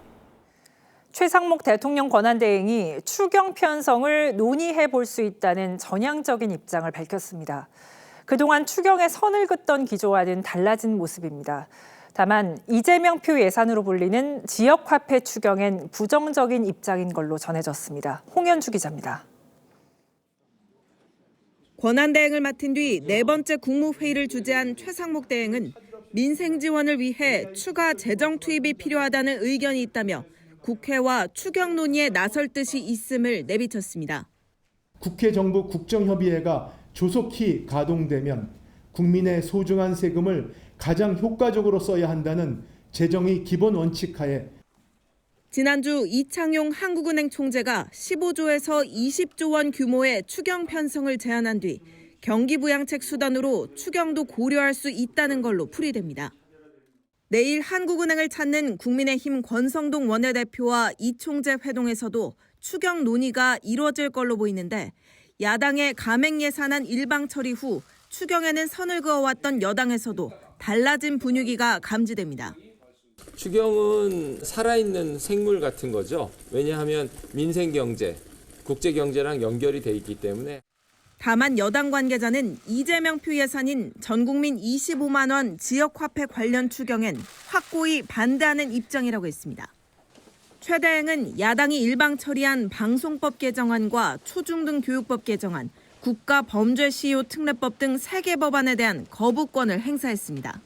S14: 최상목 대통령 권한대행이 추경 편성을 논의해 볼 수 있다는 전향적인 입장을 밝혔습니다. 그동안 추경에 선을 긋던 기조와는 달라진 모습입니다. 다만 이재명표 예산으로 불리는 지역화폐 추경엔 부정적인 입장인 걸로 전해졌습니다. 홍현주 기자입니다.
S16: 권한대행을 맡은 뒤 네 번째 국무회의를 주재한 최상목 대행은 민생 지원을 위해 추가 재정 투입이 필요하다는 의견이 있다며 국회와 추경 논의에 나설 뜻이 있음을 내비쳤습니다.
S17: 국회 정부 국정협의회가 조속히 가동되면 국민의 소중한 세금을 가장 효과적으로 써야 한다는 재정의 기본 원칙하에
S16: 지난주 이창용 한국은행 총재가 15조에서 20조 원 규모의 추경 편성을 제안한 뒤 경기부양책 수단으로 추경도 고려할 수 있다는 걸로 풀이됩니다. 내일 한국은행을 찾는 국민의힘 권성동 원내대표와 이 총재 회동에서도 추경 논의가 이루어질 걸로 보이는데 야당의 감행 예산안 일방 처리 후 추경에는 선을 그어왔던 여당에서도 달라진 분위기가 감지됩니다.
S18: 추경은 살아있는 생물 같은 거죠. 왜냐하면 민생경제, 국제경제랑 연결이 돼 있기 때문에.
S16: 다만 여당 관계자는 이재명표 예산인 전국민 25만 원 지역화폐 관련 추경엔 확고히 반대하는 입장이라고 했습니다. 최 대행은 야당이 일방 처리한 방송법 개정안과 초중등 교육법 개정안, 국가범죄시효 특례법 등 3개 법안에 대한 거부권을 행사했습니다.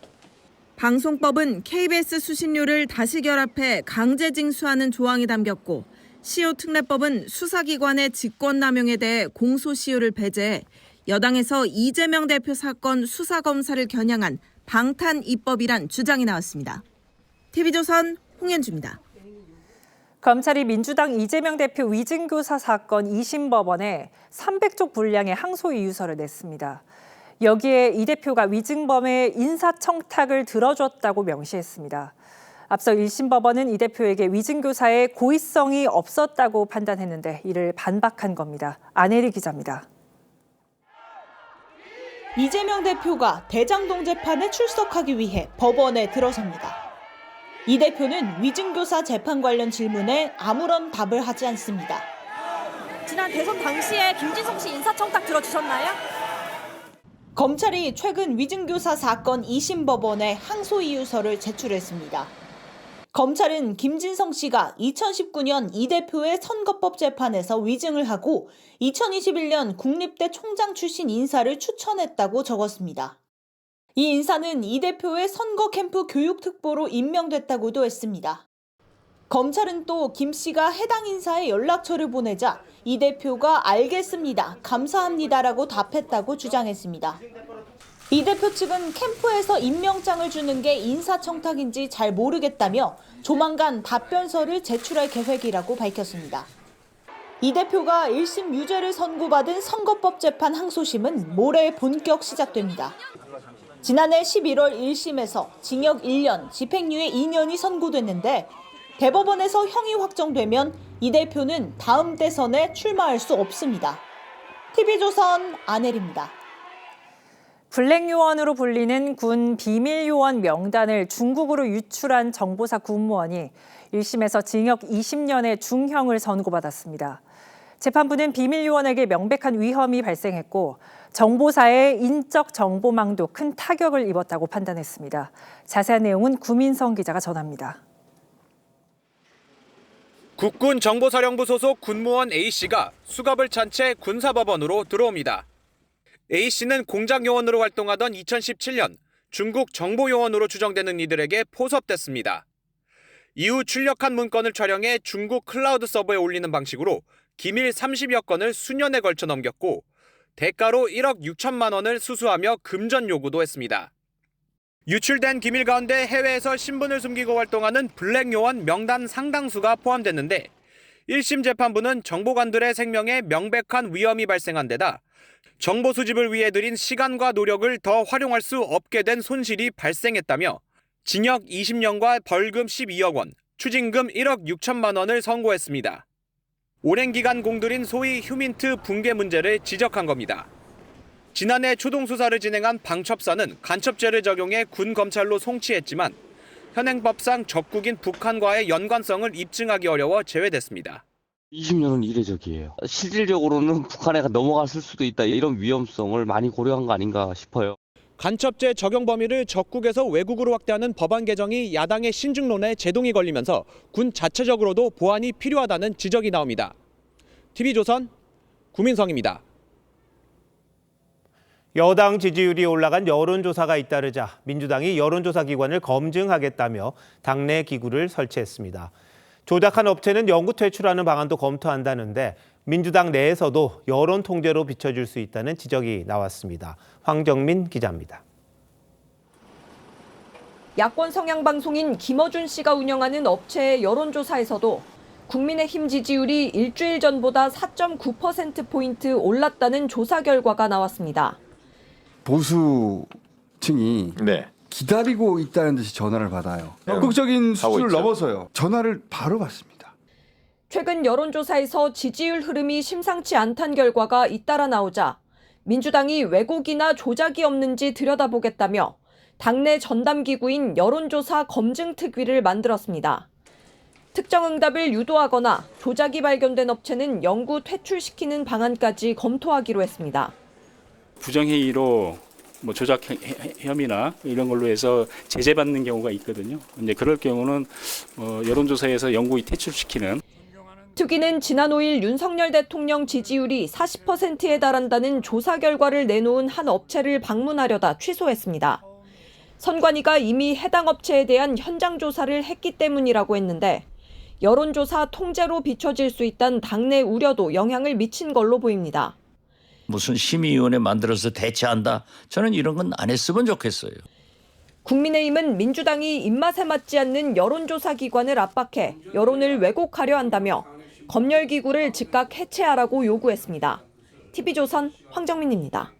S16: 방송법은 KBS 수신료를 다시 결합해 강제 징수하는 조항이 담겼고 시효 특례법은 수사기관의 직권남용에 대해 공소시효를 배제해 여당에서 이재명 대표 사건 수사검사를 겨냥한 방탄 입법이란 주장이 나왔습니다. TV조선 홍현주입니다.
S14: 검찰이 민주당 이재명 대표 위증교사 사건 2심 법원에 300쪽 분량의 항소이유서를 냈습니다. 여기에 이 대표가 위증범의 인사청탁을 들어줬다고 명시했습니다. 앞서 1심 법원은 이 대표에게 위증교사의 고의성이 없었다고 판단했는데 이를 반박한 겁니다. 안혜리 기자입니다.
S19: 이재명 대표가 대장동 재판에 출석하기 위해 법원에 들어섭니다. 이 대표는 위증교사 재판 관련 질문에 아무런 답을 하지 않습니다.
S20: 지난 대선 당시에 김진성 씨 인사청탁 들어주셨나요?
S19: 검찰이 최근 위증교사 사건 2심 법원에 항소이유서를 제출했습니다. 검찰은 김진성 씨가 2019년 이 대표의 선거법 재판에서 위증을 하고 2021년 국립대 총장 출신 인사를 추천했다고 적었습니다. 이 인사는 이 대표의 선거 캠프 교육특보로 임명됐다고도 했습니다. 검찰은 또 김 씨가 해당 인사에 연락처를 보내자 이 대표가 알겠습니다, 감사합니다라고 답했다고 주장했습니다. 이 대표 측은 캠프에서 임명장을 주는 게 인사청탁인지 잘 모르겠다며 조만간 답변서를 제출할 계획이라고 밝혔습니다. 이 대표가 1심 유죄를 선고받은 선거법 재판 항소심은 모레 본격 시작됩니다. 지난해 11월 1심에서 징역 1년, 집행유예 2년이 선고됐는데 대법원에서 형이 확정되면 이 대표는 다음 대선에 출마할 수 없습니다. TV조선 안혜리입니다.
S14: 블랙요원으로 불리는 군 비밀요원 명단을 중국으로 유출한 정보사 군무원이 1심에서 징역 20년의 중형을 선고받았습니다. 재판부는 비밀요원에게 명백한 위험이 발생했고 정보사의 인적 정보망도 큰 타격을 입었다고 판단했습니다. 자세한 내용은 구민성 기자가 전합니다.
S2: 국군 정보사령부 소속 군무원 A씨가 수갑을 찬 채 군사법원으로 들어옵니다. A씨는 공작요원으로 활동하던 2017년 중국 정보요원으로 추정되는 이들에게 포섭됐습니다. 이후 출력한 문건을 촬영해 중국 클라우드 서버에 올리는 방식으로 기밀 30여 건을 수년에 걸쳐 넘겼고 대가로 1억 6천만 원을 수수하며 금전 요구도 했습니다. 유출된 기밀 가운데 해외에서 신분을 숨기고 활동하는 블랙요원 명단 상당수가 포함됐는데 1심 재판부는 정보관들의 생명에 명백한 위험이 발생한 데다 정보 수집을 위해 들인 시간과 노력을 더 활용할 수 없게 된 손실이 발생했다며 징역 20년과 벌금 12억 원, 추징금 1억 6천만 원을 선고했습니다. 오랜 기간 공들인 소위 휴민트 붕괴 문제를 지적한 겁니다. 지난해 초동 수사를 진행한 방첩사는 간첩죄를 적용해 군 검찰로 송치했지만 현행법상 적국인 북한과의 연관성을 입증하기 어려워 제외됐습니다.
S3: 20년은 이례적이에요. 실질적으로는 북한에 넘어갔을 수도 있다. 이런 위험성을 많이 고려한 거 아닌가 싶어요.
S2: 간첩죄 적용 범위를 적국에서 외국으로 확대하는 법안 개정이 야당의 신중론에 제동이 걸리면서 군 자체적으로도 보완이 필요하다는 지적이 나옵니다. TV조선 구민성입니다.
S1: 여당 지지율이 올라간 여론조사가 잇따르자 민주당이 여론조사 기관을 검증하겠다며 당내 기구를 설치했습니다. 조작한 업체는 영구 퇴출하는 방안도 검토한다는데 민주당 내에서도 여론 통제로 비춰줄 수 있다는 지적이 나왔습니다. 황정민 기자입니다.
S4: 야권 성향 방송인 김어준 씨가 운영하는 업체의 여론조사에서도 국민의힘 지지율이 일주일 전보다 4.9%포인트 올랐다는 조사 결과가 나왔습니다.
S6: 보수층이 기다리고 있다는 듯이 전화를 받아요. 적극적인 수준을 넘어서요. 전화를 바로 받습니다.
S4: 최근 여론조사에서 지지율 흐름이 심상치 않다는 결과가 잇따라 나오자 민주당이 왜곡이나 조작이 없는지 들여다보겠다며 당내 전담기구인 여론조사 검증특위를 만들었습니다. 특정 응답을 유도하거나 조작이 발견된 업체는 영구 퇴출시키는 방안까지 검토하기로 했습니다.
S7: 부정행위로 조작 혐의나 이런 걸로 해서 제재받는 경우가 있거든요. 이제 그럴 경우는 여론조사에서 영구히 퇴출시키는.
S4: 특위는 지난 5일 윤석열 대통령 지지율이 40%에 달한다는 조사 결과를 내놓은 한 업체를 방문하려다 취소했습니다. 선관위가 이미 해당 업체에 대한 현장 조사를 했기 때문이라고 했는데 여론조사 통제로 비춰질 수 있다는 당내 우려도 영향을 미친 걸로 보입니다.
S8: 무슨 심의위원회 만들어서 대체한다. 저는 이런 건 안 했으면 좋겠어요.
S4: 국민의힘은 민주당이 입맛에 맞지 않는 여론조사 기관을 압박해 여론을 왜곡하려 한다며 검열기구를 즉각 해체하라고 요구했습니다. TV조선 황정민입니다.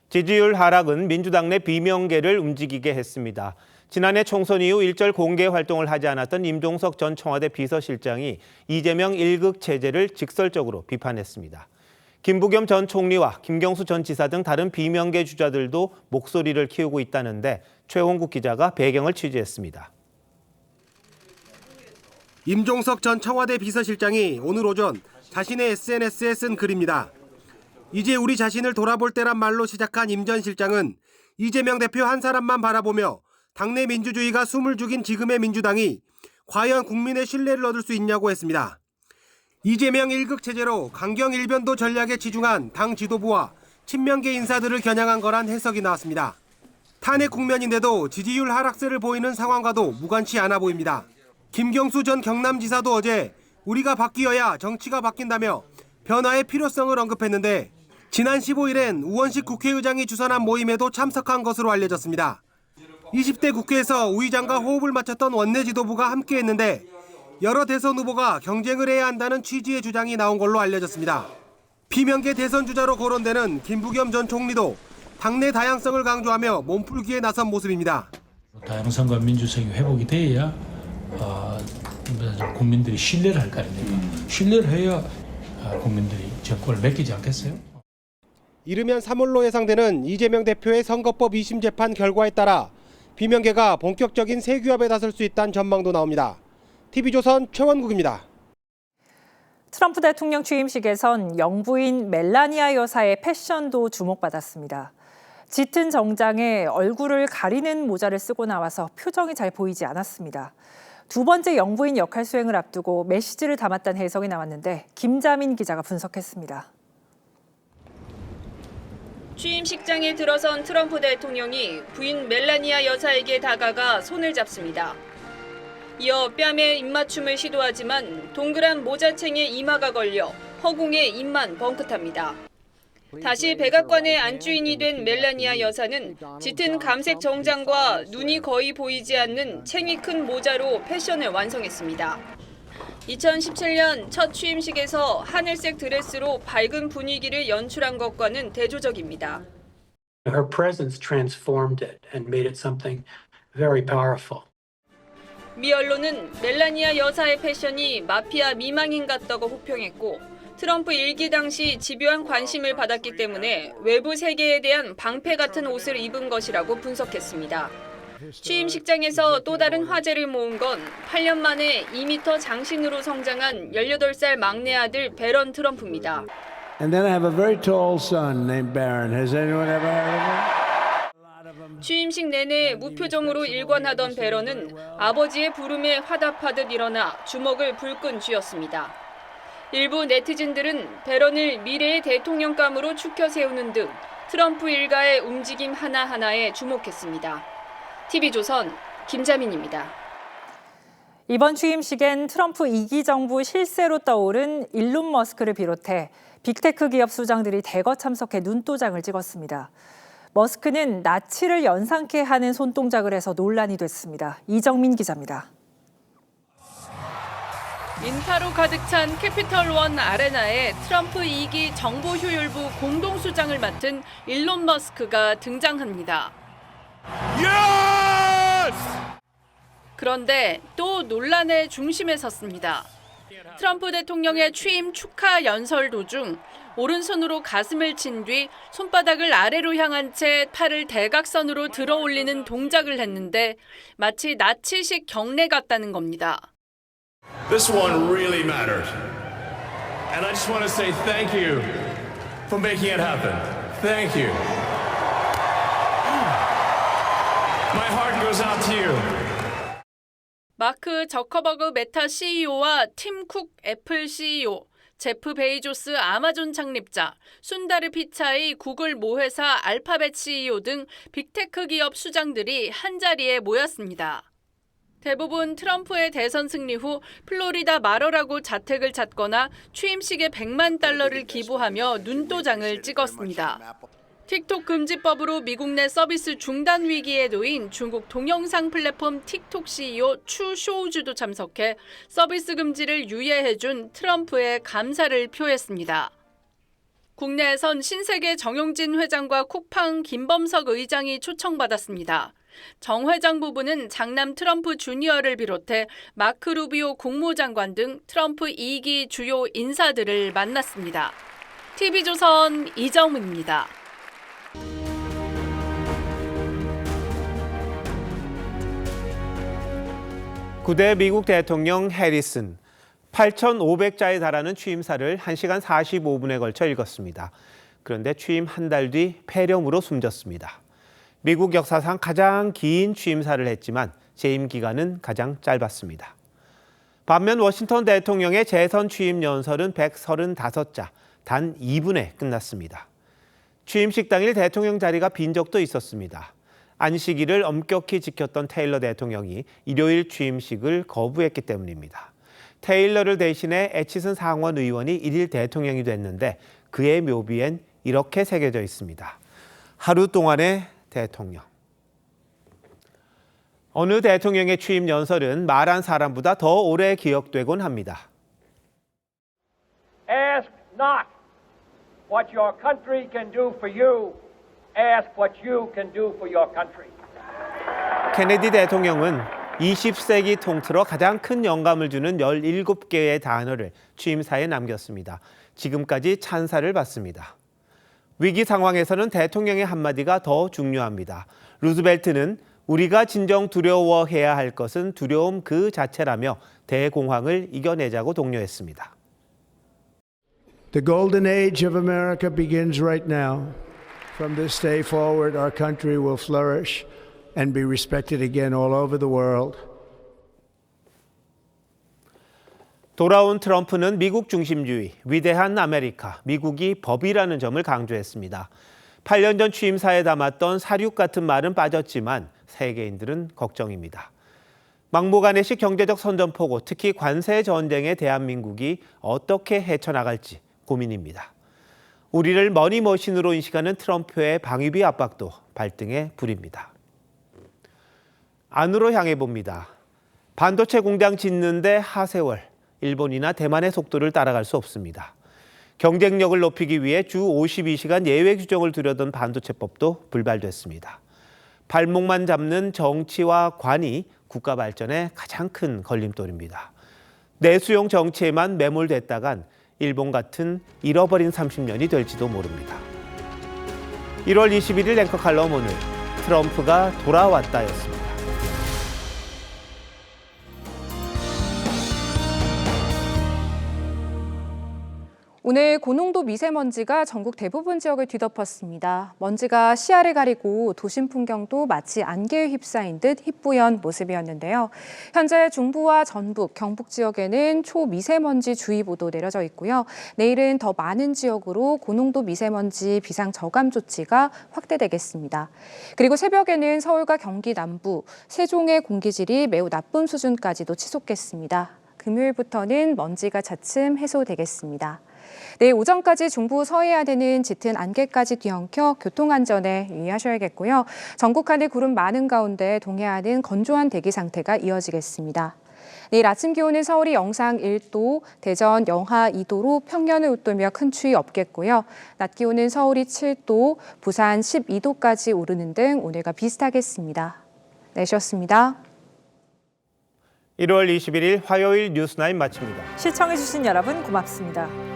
S1: 지지율 하락은 민주당 내 비명계를 움직이게 했습니다. 지난해 총선 이후 일절 공개 활동을 하지 않았던 임종석 전 청와대 비서실장이 이재명 1극 체제를 직설적으로 비판했습니다. 김부겸 전 총리와 김경수 전 지사 등 다른 비명계 주자들도 목소리를 키우고 있다는데 최홍국 기자가 배경을 취재했습니다.
S10: 임종석 전 청와대 비서실장이 오늘 오전 자신의 SNS에 쓴 글입니다. 이제 우리 자신을 돌아볼 때란 말로 시작한 임 전 실장은 이재명 대표 한 사람만 바라보며 당내 민주주의가 숨을 죽인 지금의 민주당이 과연 국민의 신뢰를 얻을 수 있냐고 했습니다. 이재명 1극 체제로 강경 일변도 전략에 치중한 당 지도부와 친명계 인사들을 겨냥한 거란 해석이 나왔습니다. 탄핵 국면인데도 지지율 하락세를 보이는 상황과도 무관치 않아 보입니다. 김경수 전 경남지사도 어제 우리가 바뀌어야 정치가 바뀐다며 변화의 필요성을 언급했는데 지난 15일엔 우원식 국회의장이 주선한 모임에도 참석한 것으로 알려졌습니다. 20대 국회에서 우 의장과 호흡을 맞췄던 원내 지도부가 함께했는데 여러 대선 후보가 경쟁을 해야 한다는 취지의 주장이 나온 걸로 알려졌습니다. 비명계 대선 주자로 거론되는 김부겸 전 총리도 당내 다양성을 강조하며 몸풀기에 나선 모습입니다.
S9: 다양성과 민주성이 회복이 돼야 국민들이 신뢰를 할 거 아닙니까? 신뢰를 해야 국민들이 정권을 맡기지 않겠어요?
S10: 이르면 3월로 예상되는 이재명 대표의 선거법 2심 재판 결과에 따라 비명계가 본격적인 세규합에 나설 수 있다는 전망도 나옵니다. TV조선 최원국입니다.
S14: 트럼프 대통령 취임식에선 영부인 멜라니아 여사의 패션도 주목받았습니다. 짙은 정장에 얼굴을 가리는 모자를 쓰고 나와서 표정이 잘 보이지 않았습니다. 두 번째 영부인 역할 수행을 앞두고 메시지를 담았다는 해석이 나왔는데 김자민 기자가 분석했습니다.
S11: 취임식장에 들어선 트럼프 대통령이 부인 멜라니아 여사에게 다가가 손을 잡습니다. 이어 뺨에 입맞춤을 시도하지만 동그란 모자챙에 이마가 걸려 허공에 입만 벙긋합니다. 다시 백악관의 안주인이 된 멜라니아 여사는 짙은 감색 정장과 눈이 거의 보이지 않는 챙이 큰 모자로 패션을 완성했습니다. 2017년 첫 취임식에서 하늘색 드레스로 밝은 분위기를 연출한 것과는 대조적입니다.
S13: Her presence transformed it and made it something very powerful.
S11: 미 언론은 멜라니아 여사의 패션이 마피아 미망인 같다고 호평했고 트럼프 1기 당시 집요한 관심을 받았기 때문에 외부 세계에 대한 방패 같은 옷을 입은 것이라고 분석했습니다. 취임식장에서 또 다른 화제를 모은 건 8년 만에 2m 장신으로 성장한 18살 막내 아들 베런 트럼프입니다.
S21: And then I have a very tall son named Barron. Has anyone ever heard of him?
S11: 취임식 내내 무표정으로 일관하던 베런은 아버지의 부름에 화답하듯 일어나 주먹을 불끈 쥐었습니다. 일부 네티즌들은 베런을 미래의 대통령감으로 추켜 세우는 등 트럼프 일가의 움직임 하나하나에 주목했습니다. TV조선 김자민입니다.
S14: 이번 취임식엔 트럼프 2기 정부 실세로 떠오른 일론 머스크를 비롯해 빅테크 기업 수장들이 대거 참석해 눈도장을 찍었습니다. 머스크는 나치를 연상케 하는 손동작을 해서 논란이 됐습니다. 이정민 기자입니다.
S11: 인파로 가득 찬 캐피털원 아레나에 트럼프 2기 정보효율부 공동수장을 맡은 일론 머스크가 등장합니다. 그런데 또 논란의 중심에 섰습니다. 트럼프 대통령의 취임 축하 연설 도중 오른손으로 가슴을 친 뒤 손바닥을 아래로 향한 채 팔을 대각선으로 들어 올리는 동작을 했는데 마치 나치식 경례 같다는 겁니다.
S22: This one really mattered. And I just want to say thank you for making it happen. Thank you. My heart goes out to you.
S11: 마크 저커버그 메타 CEO와 팀 쿡 애플 CEO, 제프 베이조스 아마존 창립자, 순다르 피차이 구글 모회사 알파벳 CEO 등 빅테크 기업 수장들이 한자리에 모였습니다. 대부분 트럼프의 대선 승리 후 플로리다 마러라고 자택을 찾거나 취임식에 $100만 기부하며 눈도장을 찍었습니다. 틱톡 금지법으로 미국 내 서비스 중단 위기에 놓인 중국 동영상 플랫폼 틱톡 CEO 추 쇼우주도 참석해 서비스 금지를 유예해준 트럼프에 감사를 표했습니다. 국내에선 신세계 정용진 회장과 쿠팡 김범석 의장이 초청받았습니다. 정 회장 부부는 장남 트럼프 주니어를 비롯해 마크 루비오 국무장관 등 트럼프 2기 주요 인사들을 만났습니다. TV조선 이정은입니다.
S1: 구대 미국 대통령 해리슨, 8,500자에 달하는 취임사를 1시간 45분에 걸쳐 읽었습니다. 그런데 취임 한 달 뒤 폐렴으로 숨졌습니다. 미국 역사상 가장 긴 취임사를 했지만 재임 기간은 가장 짧았습니다. 반면 워싱턴 대통령의 재선 취임 연설은 135자, 단 2분에 끝났습니다. 취임식 당일 대통령 자리가 빈 적도 있었습니다. 안식일을 엄격히 지켰던 테일러 대통령이 일요일 취임식을 거부했기 때문입니다. 테일러를 대신해 애치슨 상원 의원이 일일 대통령이 됐는데 그의 묘비엔 이렇게 새겨져 있습니다. 하루 동안의 대통령. 어느 대통령의 취임 연설은 말한 사람보다 더 오래 기억되곤 합니다.
S12: Ask not what your country can do for you. Ask what you can do for your country.
S1: 케네디 대통령은 20세기 통틀어 가장 큰 영감을 주는 17개의 단어를 취임사에 남겼습니다. 지금까지 찬사를 받습니다. 위기 상황에서는 대통령의 한마디가 더 중요합니다. 루즈벨트는 우리가 진정 두려워해야 할 것은 두려움 그 자체라며 대공황을 이겨내자고 독려했습니다.
S21: The golden age of America begins right now. From this day forward, our country will flourish and be respected again all over the world.
S1: 돌아온 트럼프는 미국 중심주의, 위대한 아메리카, 미국이 법이라는 점을 강조했습니다. 8년 전 취임사에 담았던 사륙 같은 말은 빠졌지만 세계인들은 걱정입니다. 막무가내식 경제적 선전포고, 특히 관세 전쟁에 대한민국이 어떻게 헤쳐나갈지 고민입니다. 우리를 머니머신으로 인식하는 트럼프의 방위비 압박도 발등에 불입니다. 안으로 향해 봅니다. 반도체 공장 짓는데 하세월, 일본이나 대만의 속도를 따라갈 수 없습니다. 경쟁력을 높이기 위해 주 52시간 예외 규정을 두려던 반도체법도 불발됐습니다. 발목만 잡는 정치와 관이 국가 발전의 가장 큰 걸림돌입니다. 내수용 정치에만 매몰됐다간 일본 같은 잃어버린 30년이 될지도 모릅니다. 1월 21일 앵커 칼럼 오늘 트럼프가 돌아왔다였습니다.
S15: 오늘 고농도 미세먼지가 전국 대부분 지역을 뒤덮었습니다. 먼지가 시야를 가리고 도심 풍경도 마치 안개에 휩싸인 듯 희뿌연 모습이었는데요. 현재 중부와 전북, 경북 지역에는 초미세먼지 주의보도 내려져 있고요. 내일은 더 많은 지역으로 고농도 미세먼지 비상 저감 조치가 확대되겠습니다. 그리고 새벽에는 서울과 경기 남부, 세종의 공기질이 매우 나쁨 수준까지도 치솟겠습니다. 금요일부터는 먼지가 차츰 해소되겠습니다. 내일 오전까지 중부 서해안에는 짙은 안개까지 뒤엉켜 교통안전에 유의하셔야겠고요. 전국 하늘 구름 많은 가운데 동해안은 건조한 대기 상태가 이어지겠습니다. 내일 아침 기온은 서울이 영상 1도, 대전 영하 2도로 평년을 웃돌며 큰 추위 없겠고요. 낮 기온은 서울이 7도, 부산 12도까지 오르는 등 오늘과 비슷하겠습니다. 내셨습니다.
S1: 1월 21일 화요일 뉴스9 마칩니다.
S14: 시청해주신 여러분 고맙습니다.